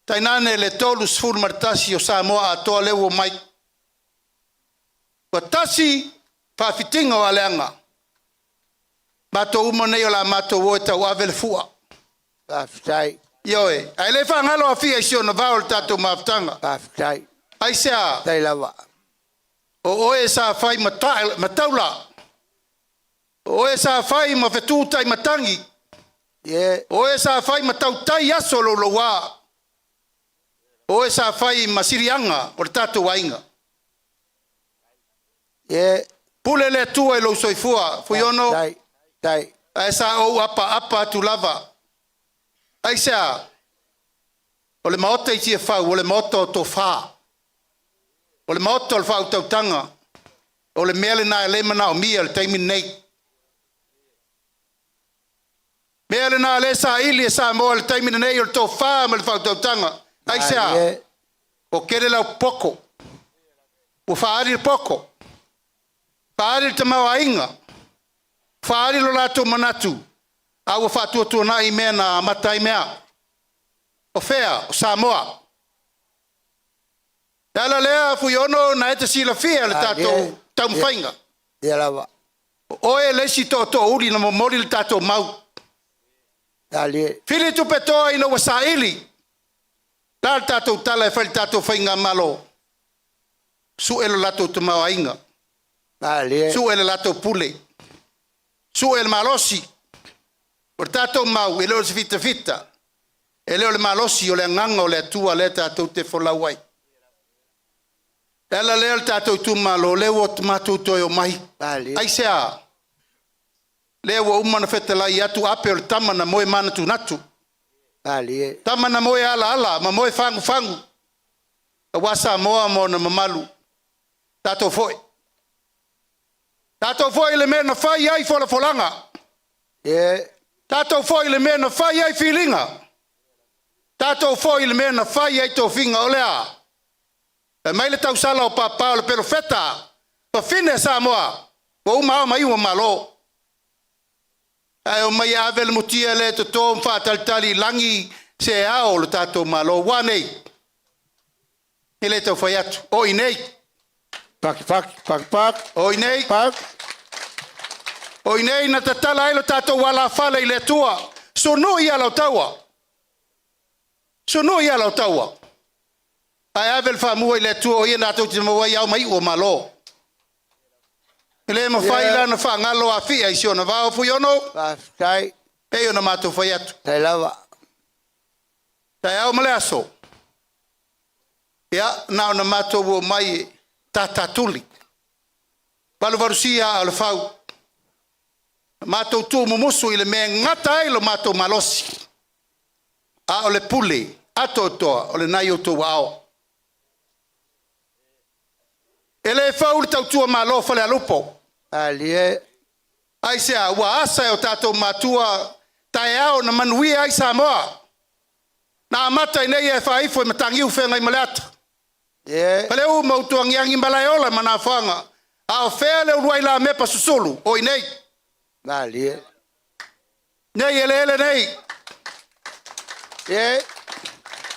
Tainane le tolu sfuru martasi o Samoa a toa leo o mai. Wa tasi whawhitinga o aleanga. Mato uma nei o la mato o tau ave le fua. Aftai. Ioe, ai le whangalo a fia isi o na vao le tatou maftanga. Aftai. Ai sea, Tai lava. o oe sa whai mataula. O oe sa whai ma whetūtai matangi. Ie. O oe sa whai matautai aso lo lo wā. O oe sa whai masirianga o le tatou wainga. Ie. Pule le tua e lo soifua. Fuiono. Tai. Ai sa o apa tu lava. Ai sa. O le maota i tia whau, o le maota o tō whā. O le maota o le whau tautanga. O le mele na e le mana o mia le taimi nei. Mele na le sa ili e sa moa le taimi nei o le tō whā ma le whau tautanga. Ai sa. O kere lau poko. O whaari le poko. Whaari le tamau a inga. Whaari lo lato manatu. A ua whātua tua na i mea na matai mea. O whea, o Samoa. Ala lea fuiono na ete sila fia le tato taumu whainga. Ia lava. Oe lesi to uri na momori le tato mau. Alie. Fili tu petoa ina wasa ili. La le tato tala e whali tato whainga malo. Su elo lato te mawa inga. Alie. Su elo lato pule. Su elo malosi. O tato mau, elo se fita. Elo le malosi o le nganga o le atua le tato te wholawai. Ela lea le tato tu malo, leo o tomato toi o mahi. Alie. Ai sea. Leo o umana whetalai atu ape o le tamana moe mana tu natu. Alie. Tamana moe ala, ma moe fangu. A wasa moa mo na mamalu. Tato foi. Tato foi le mena fai ai folanga. Tato foi le mena fai ai filinga. Tato foi le mena fai ai to finga olea. E mai le tau sala o papa o le profeta. Pa fine sa moa. O uma mai o malo. Ai o mai ave le mutia le to tom fa tali langi se ao le tato malo wane. Ele to foi atu. O inei. Pak. Oi nei. Pak. Oi nei na tatala ilo tato wala fala ile tua. Sunu ia lo taua. Ai avel fa mua ile tua ia na tau te mua ia mai o malo. Ele mo fai la na fa ngalo a fi ai siona va o fuiono. Tai. E ona mato foi atu. Tai lava. Tai au maleaso. Ya na ona mato wo mai tatatuli. Palu varusia al fau. Mato tu mumusu ile me ngata ilo mato malosi. A ole pule, ato toa, ole nai o to wao. Ele fau le tau tua malo Falealupo. Alie. Ai sea wa asa o tato matua tae ao na manui ai Samoa. Na mata inei e fai foi matangi u fenga i maleata. Paleu mau tuangiangi malayola manafanga. A ofea le uruai la mepa susulu. O inei. Alie. Nei ele nei.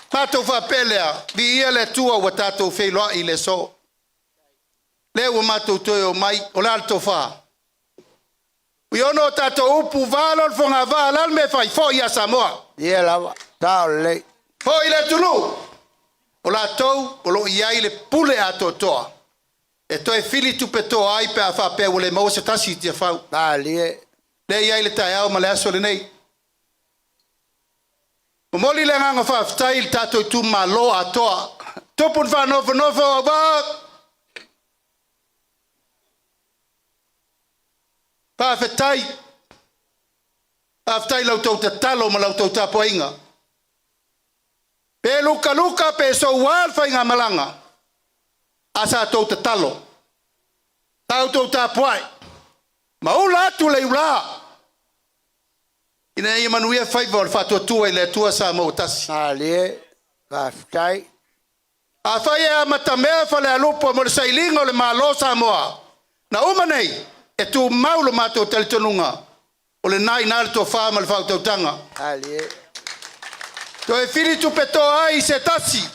Tato fa pelea. Vi ia le tua wa tato feiloa i le so. Leo mato toyo mai. O l'alto fa. Uiono tato upu valor fonga valal me fai fo ia Samoa. Ia lava. Tau le. Fo i le tulu. O la tou, o lo iai le pule a totoa. E toi fili tu petoa ai pe a fa pe o le mau se tasi tia fau. Alie. Le iai le tae au ma le aso le nei. O moli le nganga fa aftai il tato tu ma lo a toa. Topun fa novo o ba. Pa afetai. Aftai lau tau ta talo ma lau tau ta poinga. Pe luka pe so wal fa inga malanga. Asa tau te talo. Tau ta puai. Maula tu le ula. Ina ia manuia fai vol fatu tua ile tua sa mo tas. Alie. Aftai. A fai e matamea Falealupo mo le sailinga o le malo sa moa. Na uma nei e tu maulo mato tel tonunga. O le nai nal to fa mal fa tanga. Alie. To e fili tu peto ai se tasi.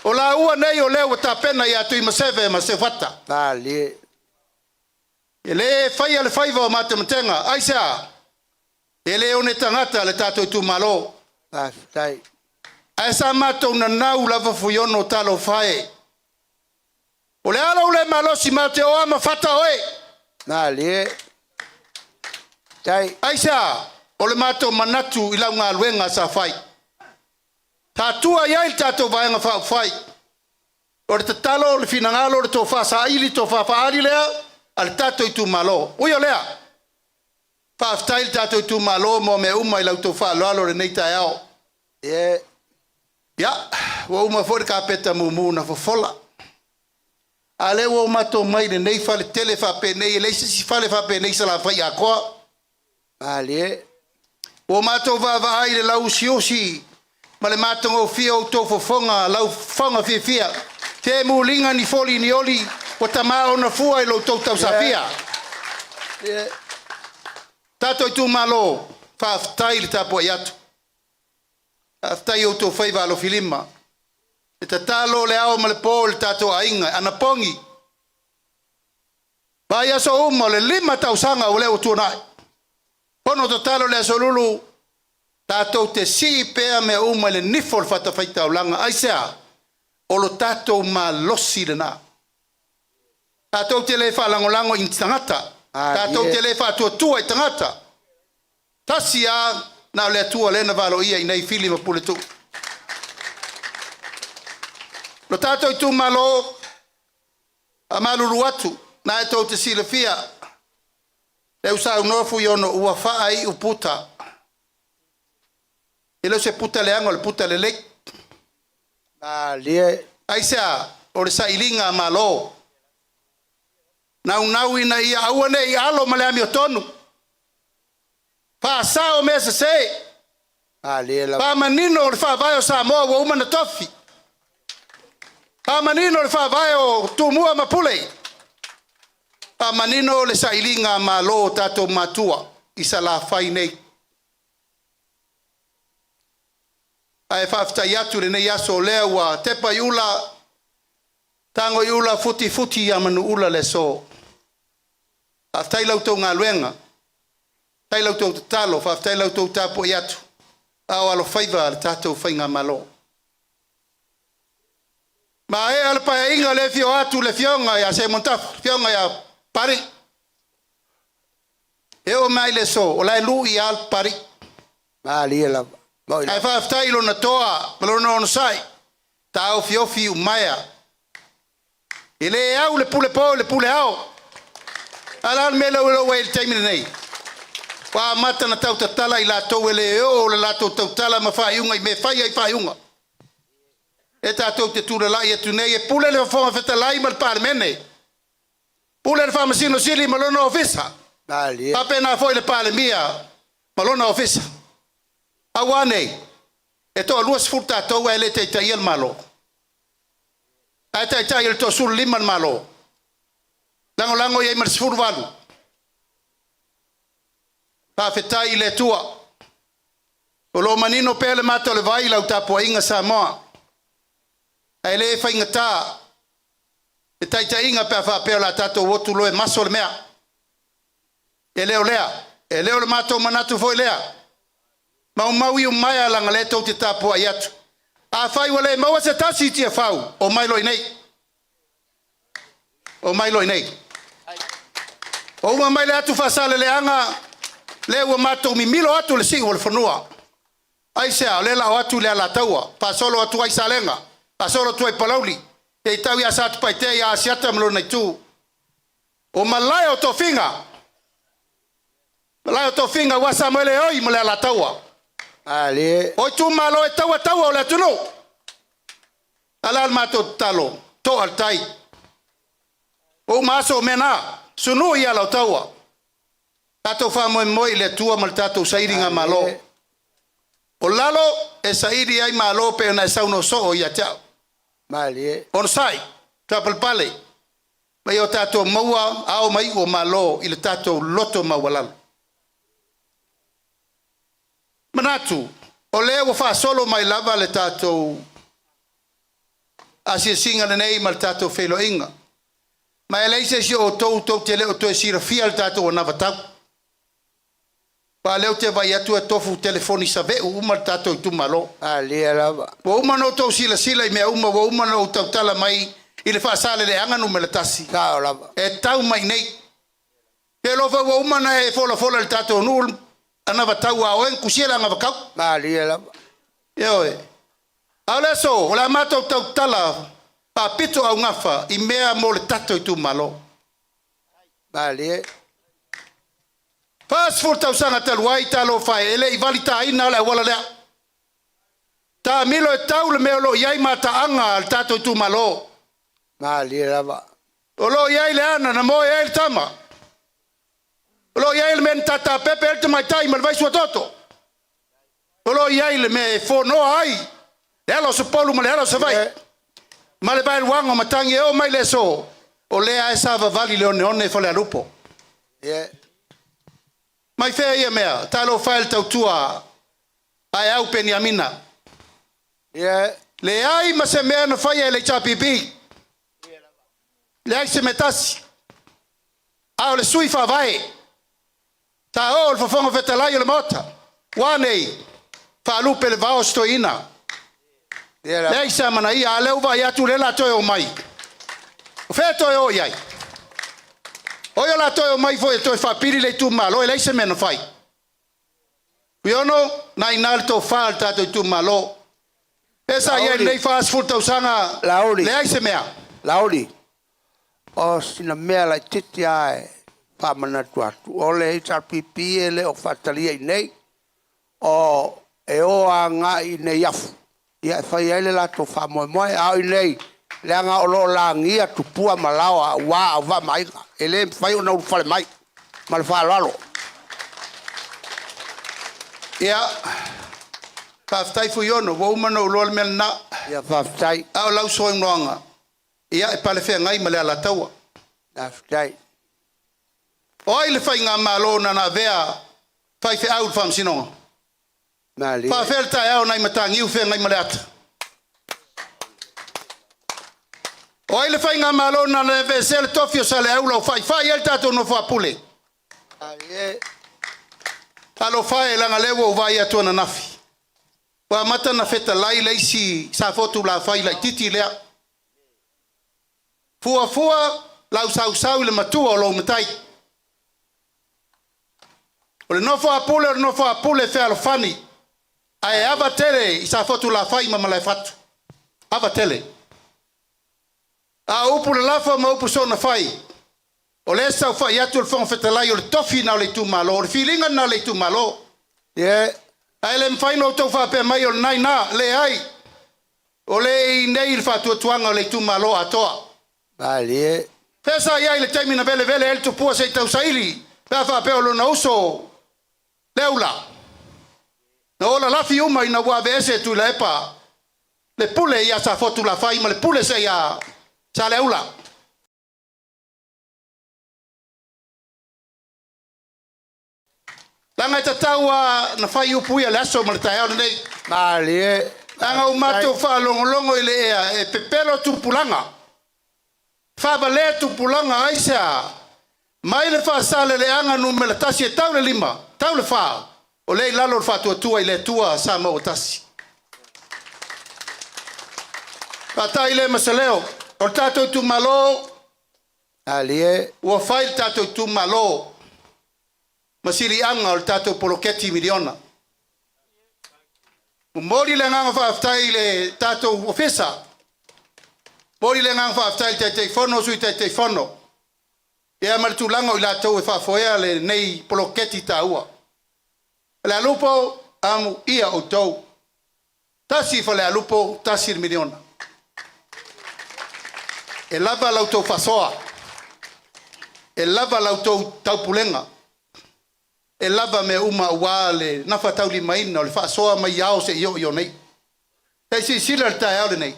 O la ua nei o leo ta pena ia tu ima seve ma se fata. Alie. Ele fai ale fai va mate mtenga. Ai sa. Ele o ne tangata le tato tu malo. Aftai. Ai sa mato na nau lava fuiono talo fai. O le ala o le malo si mate o ama fata oe. Alie. Tai. Ai sa. O le mato manatu ila ngā luenga sa fai. Tatua iai tato vaenga fai. O le tatalo le finangalo le tofa sa ili tofa faali lea. al tato i tu malo. Ui o lea. Whaaftail tato i tu malo mo me uma i lau tau whaaloalo re nei tai ao. Ia, wa uma fori ka peta mumu na fofola. Ale wo mato mai le nei fale tele whape nei, leise si fale whape nei sa la whai a koa. Ale. Wo mato va ai le lau siosi. Ma le mato o fia o tau fofonga, lau fonga fia. Te mulinga ni foli ni oli, o tamao na fua i lo tau tau sa fia. Tato i tu malo, whaaftai le tapo i atu. Whaaftai o tau whaiva alo filima. E ta talo le ao ma le po le tato a inga, ana pongi. Vai aso uma le 5 tau sanga o leo tuanai. Pono ta talo le aso lulu, tato te si pea me uma le nifol fata whaita o langa. Aisea, o lo tato ma losi le na. Tato te le wha lango in tangata. Tato te le wha tua i tangata. Tasi a na le atua lena valo ia i nei fili ma pule tu. Lo tato i tu malo a maluru atu. Na e tau te sila fia. Le usa unofu i ono ua wha ai uputa. Ilo se puta le ango le puta le lek. Aisea, o le sailinga malo. Nau ina ia awane i alo male ami o tonu. Pa sao me se se. Pa manino o le wha vai o Samoa wa umana tofi. Pa manino o le wha vai o tumua mapulei. Pa manino o le sailinga malo tato matua. Isa la fai nei. Ai whaaftai atu le nei aso lea wa tepa iula. Tango iula futi ya manu ula le so. Whaaftai lau tau ngā luenga. Tai lau tau talo, whaaftai lau tau tapo i atu. Ao alo whaiva le tātou whainga malo. Ma e ala pai inga le fio atu le fionga ya se montafu. Fionga ya pari. E o mai le so, o lai lu i al pari. Ai whaaftai ilo na toa, malona ono sai. Tau fiofi umaya. I le au le pule po, le pule au. Ala me lo e le taimine nei. Wa mata na tau tatala i la tau ele o le la tau tatala ma whai unga i me whai ai whai unga. E tātou te tūra lai e tu nei e pule le whonga wheta lai ma le pārmene. Pule le whamasino sili malona ofisa. Pape na foi le pāremia malona ofisa. Awane. E toa luas furta tau e le te tai el malo. Ai tai el to sul 5 malo. Lango i mar sfur valu. Pa fetai le tua. O lo manino pele mato le vai lau tapo inga Samoa. Ai le fa inga ta. E tai inga pe fa pe la tato wotu lo e maso le mea. E leo lea. E leo le mato manatu foi lea. Ma maui umaya langa le tau te tapo ai atu. A fai wale maua se tasi tia fau. O mai loi nei. O mai loi nei. O uma mai le atu fasale le anga. Le ua mato mi milo atu le singo le whanua. Ai sea, le la atu le ala taua. Pa solo atu ai salenga. Pa solo tu ai palauli. E tau ia sa atu pai te ia asiata mlo nei tu. O malai o to finga. Malai o to finga wa Samuele oi mo le ala taua. O tu malo e taua o le tunu. Ala al mato talo. To al tai. O maso mena. Sunu ia la taua. Tato fa moi le tua mal tato sairinga malo. O lalo e sairi ai malo pe na sauno so ia tau. On sai. Tapal pale. Mai o tato maua ao mai o malo ile tato loto mawalal. Manatu. O leo fa solo mai lava le tato. Asi singa le nei mal tato felo inga. Ma ele se si o tou te leo to sira fial tato o navatau. Pa leo te vai atu e tofu telefoni sa ve uma tato tu malo. Wo uma no to sila i me uma wo uma no tau tala mai i le fa sale le anga no me le tasi. E tau mai nei. Ke lo fa wo uma na e fola le tato no anava tau a oen kusiela nga vakau. Yo e. Ala so la mato tau tala pa pito au ngafa i mea mo le tato i tu malo. Bale. Pas full tau sanga taluai talo fai ele i vali ta ina le wala lea. Ta milo e tau le meolo iai mata anga al tato tu malo. Bale lava. Olo iai le ana na mo iai le tama. Olo iai le men tata pepe el te mai tai mal vai sua toto. Olo iai le me fo no ai. Le alo se polu ma le alo se vai. Ma le vai wango matangi e o mai le so. O lea e sava vali le one Falealupo. Yeah. Mai fea ia mea, talo fai tau tua ai au peni amina. Yeah. Le ai ma se mea na fai e le chapipi. Le ai se metasi. Au le sui fa vai. Ta o le fafonga fetalai o le mota. Wanei, fa lupe le vao sto ina. Yeah. Le ai se amana ia, a leu vai atu le la toi o mai. O fea toi o iai. Oia la toi o mai foi toi fa piri le tu malo, le se mena fai. Piono na inal to falta to tu malo. Esa ia nei fast food to sanga. Lauli. Le ai se mea. Lauli. O sina mea la titi ai. Pa mana tuatu. O le HRPP ele o fatalia i nei. O e o a nga i nei afu. Ia fai ele la to fa moe moe au i nei. Le anga o lo la ngia tupua malawa wa a va mai. Ele fai o na ufale mai. Mal fa lalo. Ia. Faftai fu yono, wo umano lol mel na. Ia faftai. Au lau soe mnoanga. Ia e pale fea ngai male ala taua. Faftai. Oi le fai ngā malo na vea. Fai fe au fam sinonga. Mali. Fa felta e au nai matangi u fea ngai male ata. Oi le fai ngā malo na le vesel tofio sa le au lau fai. Fai el tato no fa pule. Aie. Alo fai langa lewo vai atu na nafi. Wa mata na feta lai leisi sa fotu la fai lai titi lea. Fua lau sau le matua o lo matai. O le nofo apule fe alo fani. Ai ava tele i sa fotu la fai mama lai fatu. Ava tele. A upu le lafa ma upu so na fai. O le sau fai atu le fonga feta lai o le tofi na o le tu malo. O le filinga na le tu malo. Yeah. Ai le mfaino tau fa pe mai o nai na le ai. O le nei il fatu tuanga o le tu malo atoa. Mali. Pesa ia le taimi na vele el tu pua se tau saili. Pa fa pe o lo na uso. Leula. Na ola lafi uma ina wa vese tu le pa. Le pule ia sa fotu la fai ma le pule se ia sa leula. Langa tataua na fai upu ia le aso ma le tae au nei. Mali. Langa umato fa longo ile ea e pepelo tu pulanga. Fa vale tu pulanga aisa. Mai le fa sale le anga nu me le tasi e tau le lima. Tau le fa. O le lalo le fa tua ile tua sa ma o tasi. Pata ile masaleo. O tato tu malo. Alie. Ua fai tato tu malo. Masiri anga o tato poloketi miliona. Mori le nganga fa aftai le tato ofisa. Mori le nganga fa aftai te fono sui te fono. Ia martu lango ila tau e fa foea le nei poloketi ta ua. Falealupo amu ia o tau. Tasi Falealupo tasi miliona. E lava lauto fasoa. E lava lauto taupulenga. E lava me uma wale nafa tau li maina o le fasoa mai ao se yo nei. E si sila ta ao le nei.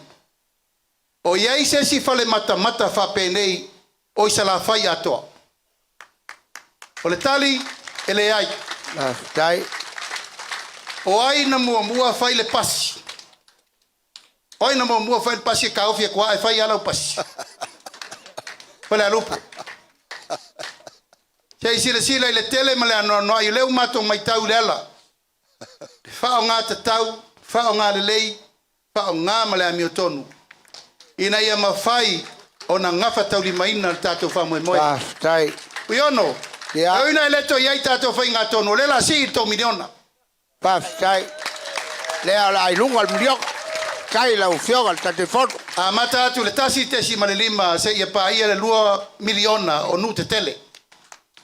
O iai se si fale mata fa pe nei o isa la fai atoa. O le tali e le ai. Tai. O ai na mua fai le pasi. O ai na mua fai le pasi e ka ofia kua e fai ala o pasi. Falealupo. Sei sila i le tele ma le anoa i leu mato mai tau le ala. Whao ngā tatau, whao ngā lelei, whao ngā ma le ami o tonu. Ina ia mawhai o na ngafa tau li maina le tātou wha moe moe. Tai. Uiono, Yeah. ina leto iai tātou whai ngā tonu, le la si i tō miliona. Tai. Le ala ai lunga al milioka. Kai la ufioga ta te foto. A mata atu le tasi te si ma le lima se ia pa ia le 2 miliona o nu te tele.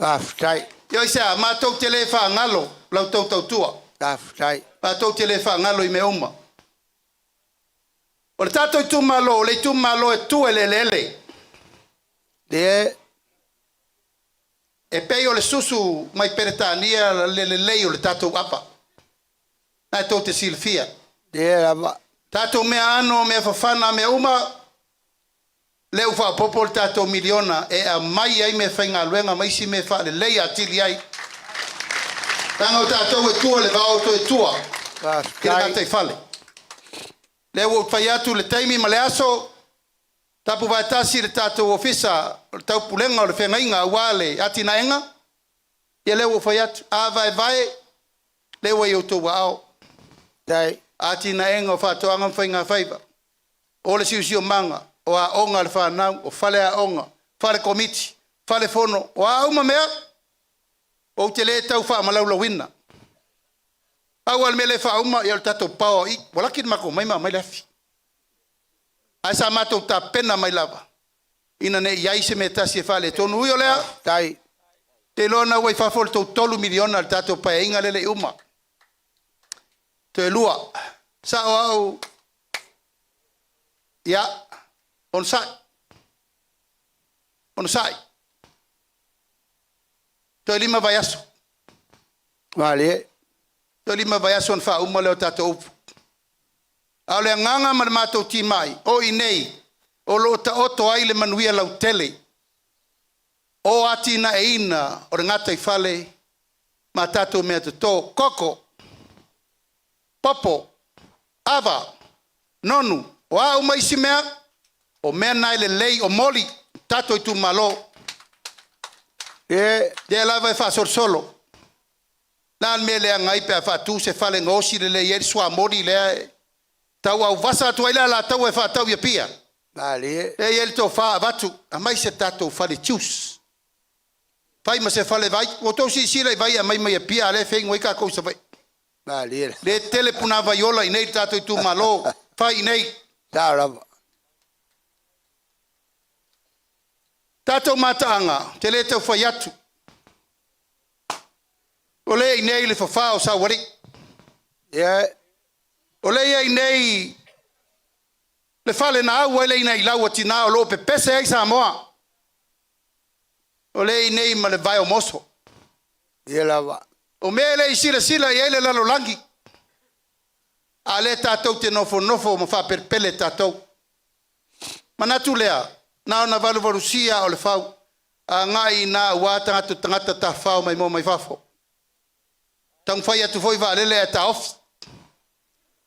Aftai. Ia se a mātou te le whaangalo, lau tau tau tua. Aftai. Mātou te le whaangalo I me uma. O le tātou I tūmalo, o le tūmalo e tū e le lele. De E pei o le susu mai peretania le lei o le tātou apa. Nai tau te silfia. de la Tātou mea ano, mea whawhana, mea uma, leu wha popo le tātou miliona, e a mai ai me whainga luenga, mai si me wha le lei a tili ai. Tanga o tātou e tua le vao to e tua, kira Aftai. ngātai whale. Leu o whai atu le taimi ma le aso, tapu vai tasi le tātou ofisa, le tau pulenga o le whengainga wale ati na enga, ia leu o whai atu, a vai, leu e o tō wao. Tai. Ati na enga o whātoanga mwhainga whaiva. O le siusio manga, o a onga le whanau, o whale a onga, whale komiti, whale whono, o a uma mea, o te le tau wha malaula wina. Au al mele wha uma, i al tatou pao I, walaki mako mai mai lafi. Ai sa matou ta pena mai lava. Ina ne iai se me tasi e whale tonu ui o lea, Tai. te lona wai whafol tau tolu miliona al tatou pae inga lele uma. Te lua, sa o au, ia, on sai, te lima vai aso, Vale. te lima vai aso on wha uma leo tato upu. Au le nganga ma le mātou ti mai, o I nei, o lo ta oto ai le manuia lau tele, o ati na e ina, o re ngata I whale, ma tatou mea te tō, koko, popo, ava, nonu, o a uma isi mea, o mea nai le lei o moli, tato I tu malo, De de lava e fa solo. Nan me le ngai pe fa tu se fale ngosi le yer swa mori le tau au vasa tu ila la tau e fa tau ia pia. vale. E el to fa vatu, a mai se tato fale chus. Fai ma se fale vai, o to si le vai a mai mai pia le fe ngoi ka ko se vai. Vale. Le telepuna vai ola I nei tato I tu malo, fai nei Tara. tato mataanga, te le tau fai atu. O le I nei le fa o sa wari. De O le ai nei le fale na au ele nei lau atina o lo pe pese ai sa moa. O le nei ma le vai o moso. de la O me le sila I ele lalo langi. A le tatou te nofo ma fa perpele tatou. Manatu lea, na ona valu varusia o le fau. A ngai na wata ngatu tangata ta fau mai mo mai fafo. Tang fai atu foi va lele ta off.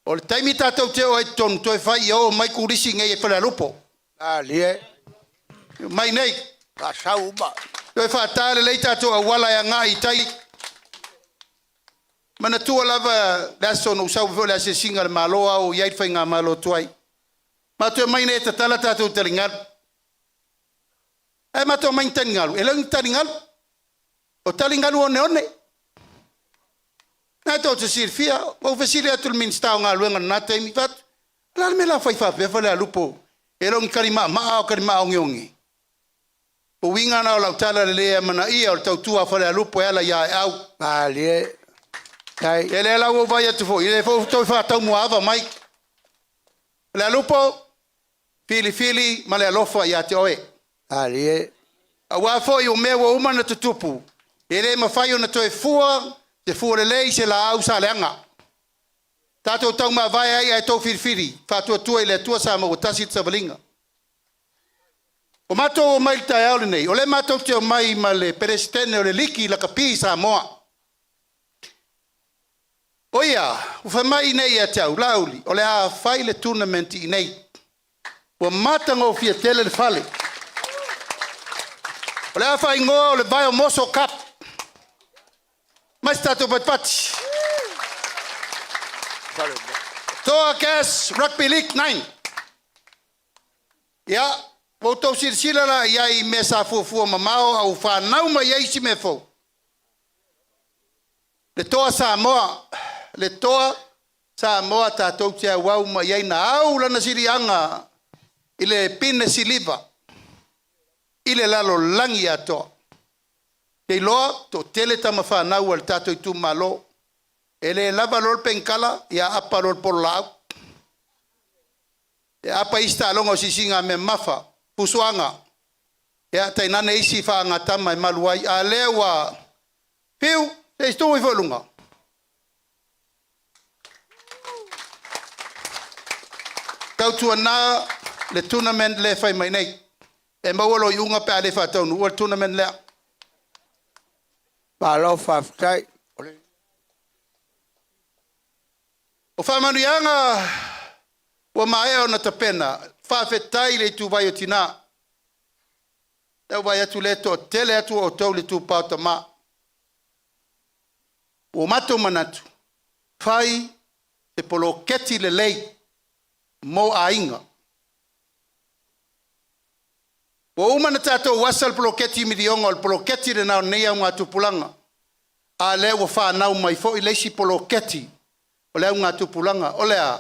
O le taimi tatou te o e tonu toi fai o mai kurisi ngai e Falealupo. Vale. Mai nei, Pasau ba. toi fa tale le tatou a wala ya ngai tai. Mana tua lava laso no sau vo la se singa le maloa o iai fai ngā malo tuai. Ma tu mai nei ta tala tatou talingal. E ma tu mai talingal, e lang talingal. O talingal o ne. Na to te sirfia, o fesilia tul min stau ngā luenga na te mi vat. La me la fai fa pe Falealupo. E long karima ma o karima o ngiongi. O winga na o lau tala le mana ia o tau tua Falealupo e la ia e au. Vale. Tai. E le lau o vai atu fo. I le fo toi fa tau muava mai. Falealupo, fili, ma le alofa ia te oe. Vale. A wā fo I o mea wa umana tutupu. E le mawhai o na toi fua, te fua le lei se la au sa leanga. Tātou tau ma vai ai ai tau fili. Whātua tua I le tua sa ma o tasi tsa valinga. O mātou o mai tai au le nei. O le mātou te o mai ma le peresitene o le liki la kapi sa moa. O ia, o whai mai nei a tau, lauli. O le a whai le tournament I nei. O matanga o fia tele le fale. O le a whai ngoa o le vai o moso cup. Mas tātou patpati. Toa Gas Rugby League 9. Ia, o tau sirsila la iai me sa fuafua mamao au whanau ma iai si me fau. Le toa Samoa, le toa Samoa tātou tia wau ma iai na au lana sirianga I le pine siliva. I le lalo langi atoa. Te loa, to tele tama whanau al tātou tu malo. Ele lava lor penkala, ia apa lor por lau. E apa ista alonga o sisinga me mafa, pusuanga. Ia tainane isi whaanga tama e maluai. A lewa, piu, te istu i whalunga. Tautua nā, le tournament le whai mai nei. E maualo i unga pe a le whātaunu, ua tournament lea. Palo whaftai. O whamanuianga, ua maea o na tapena, whawhetai le tu vai o tina. Tau vai atu le to, tele atu o tau le tu pauta ma. O mato manatu, whai e polo keti le lei, mo a inga. O umana tātou wasal polo keti midionga, o polo keti le nao nei au ngā tupulanga. A leo wa whanau mai fo i leisi polo keti, o leo ngā tupulanga, o lea,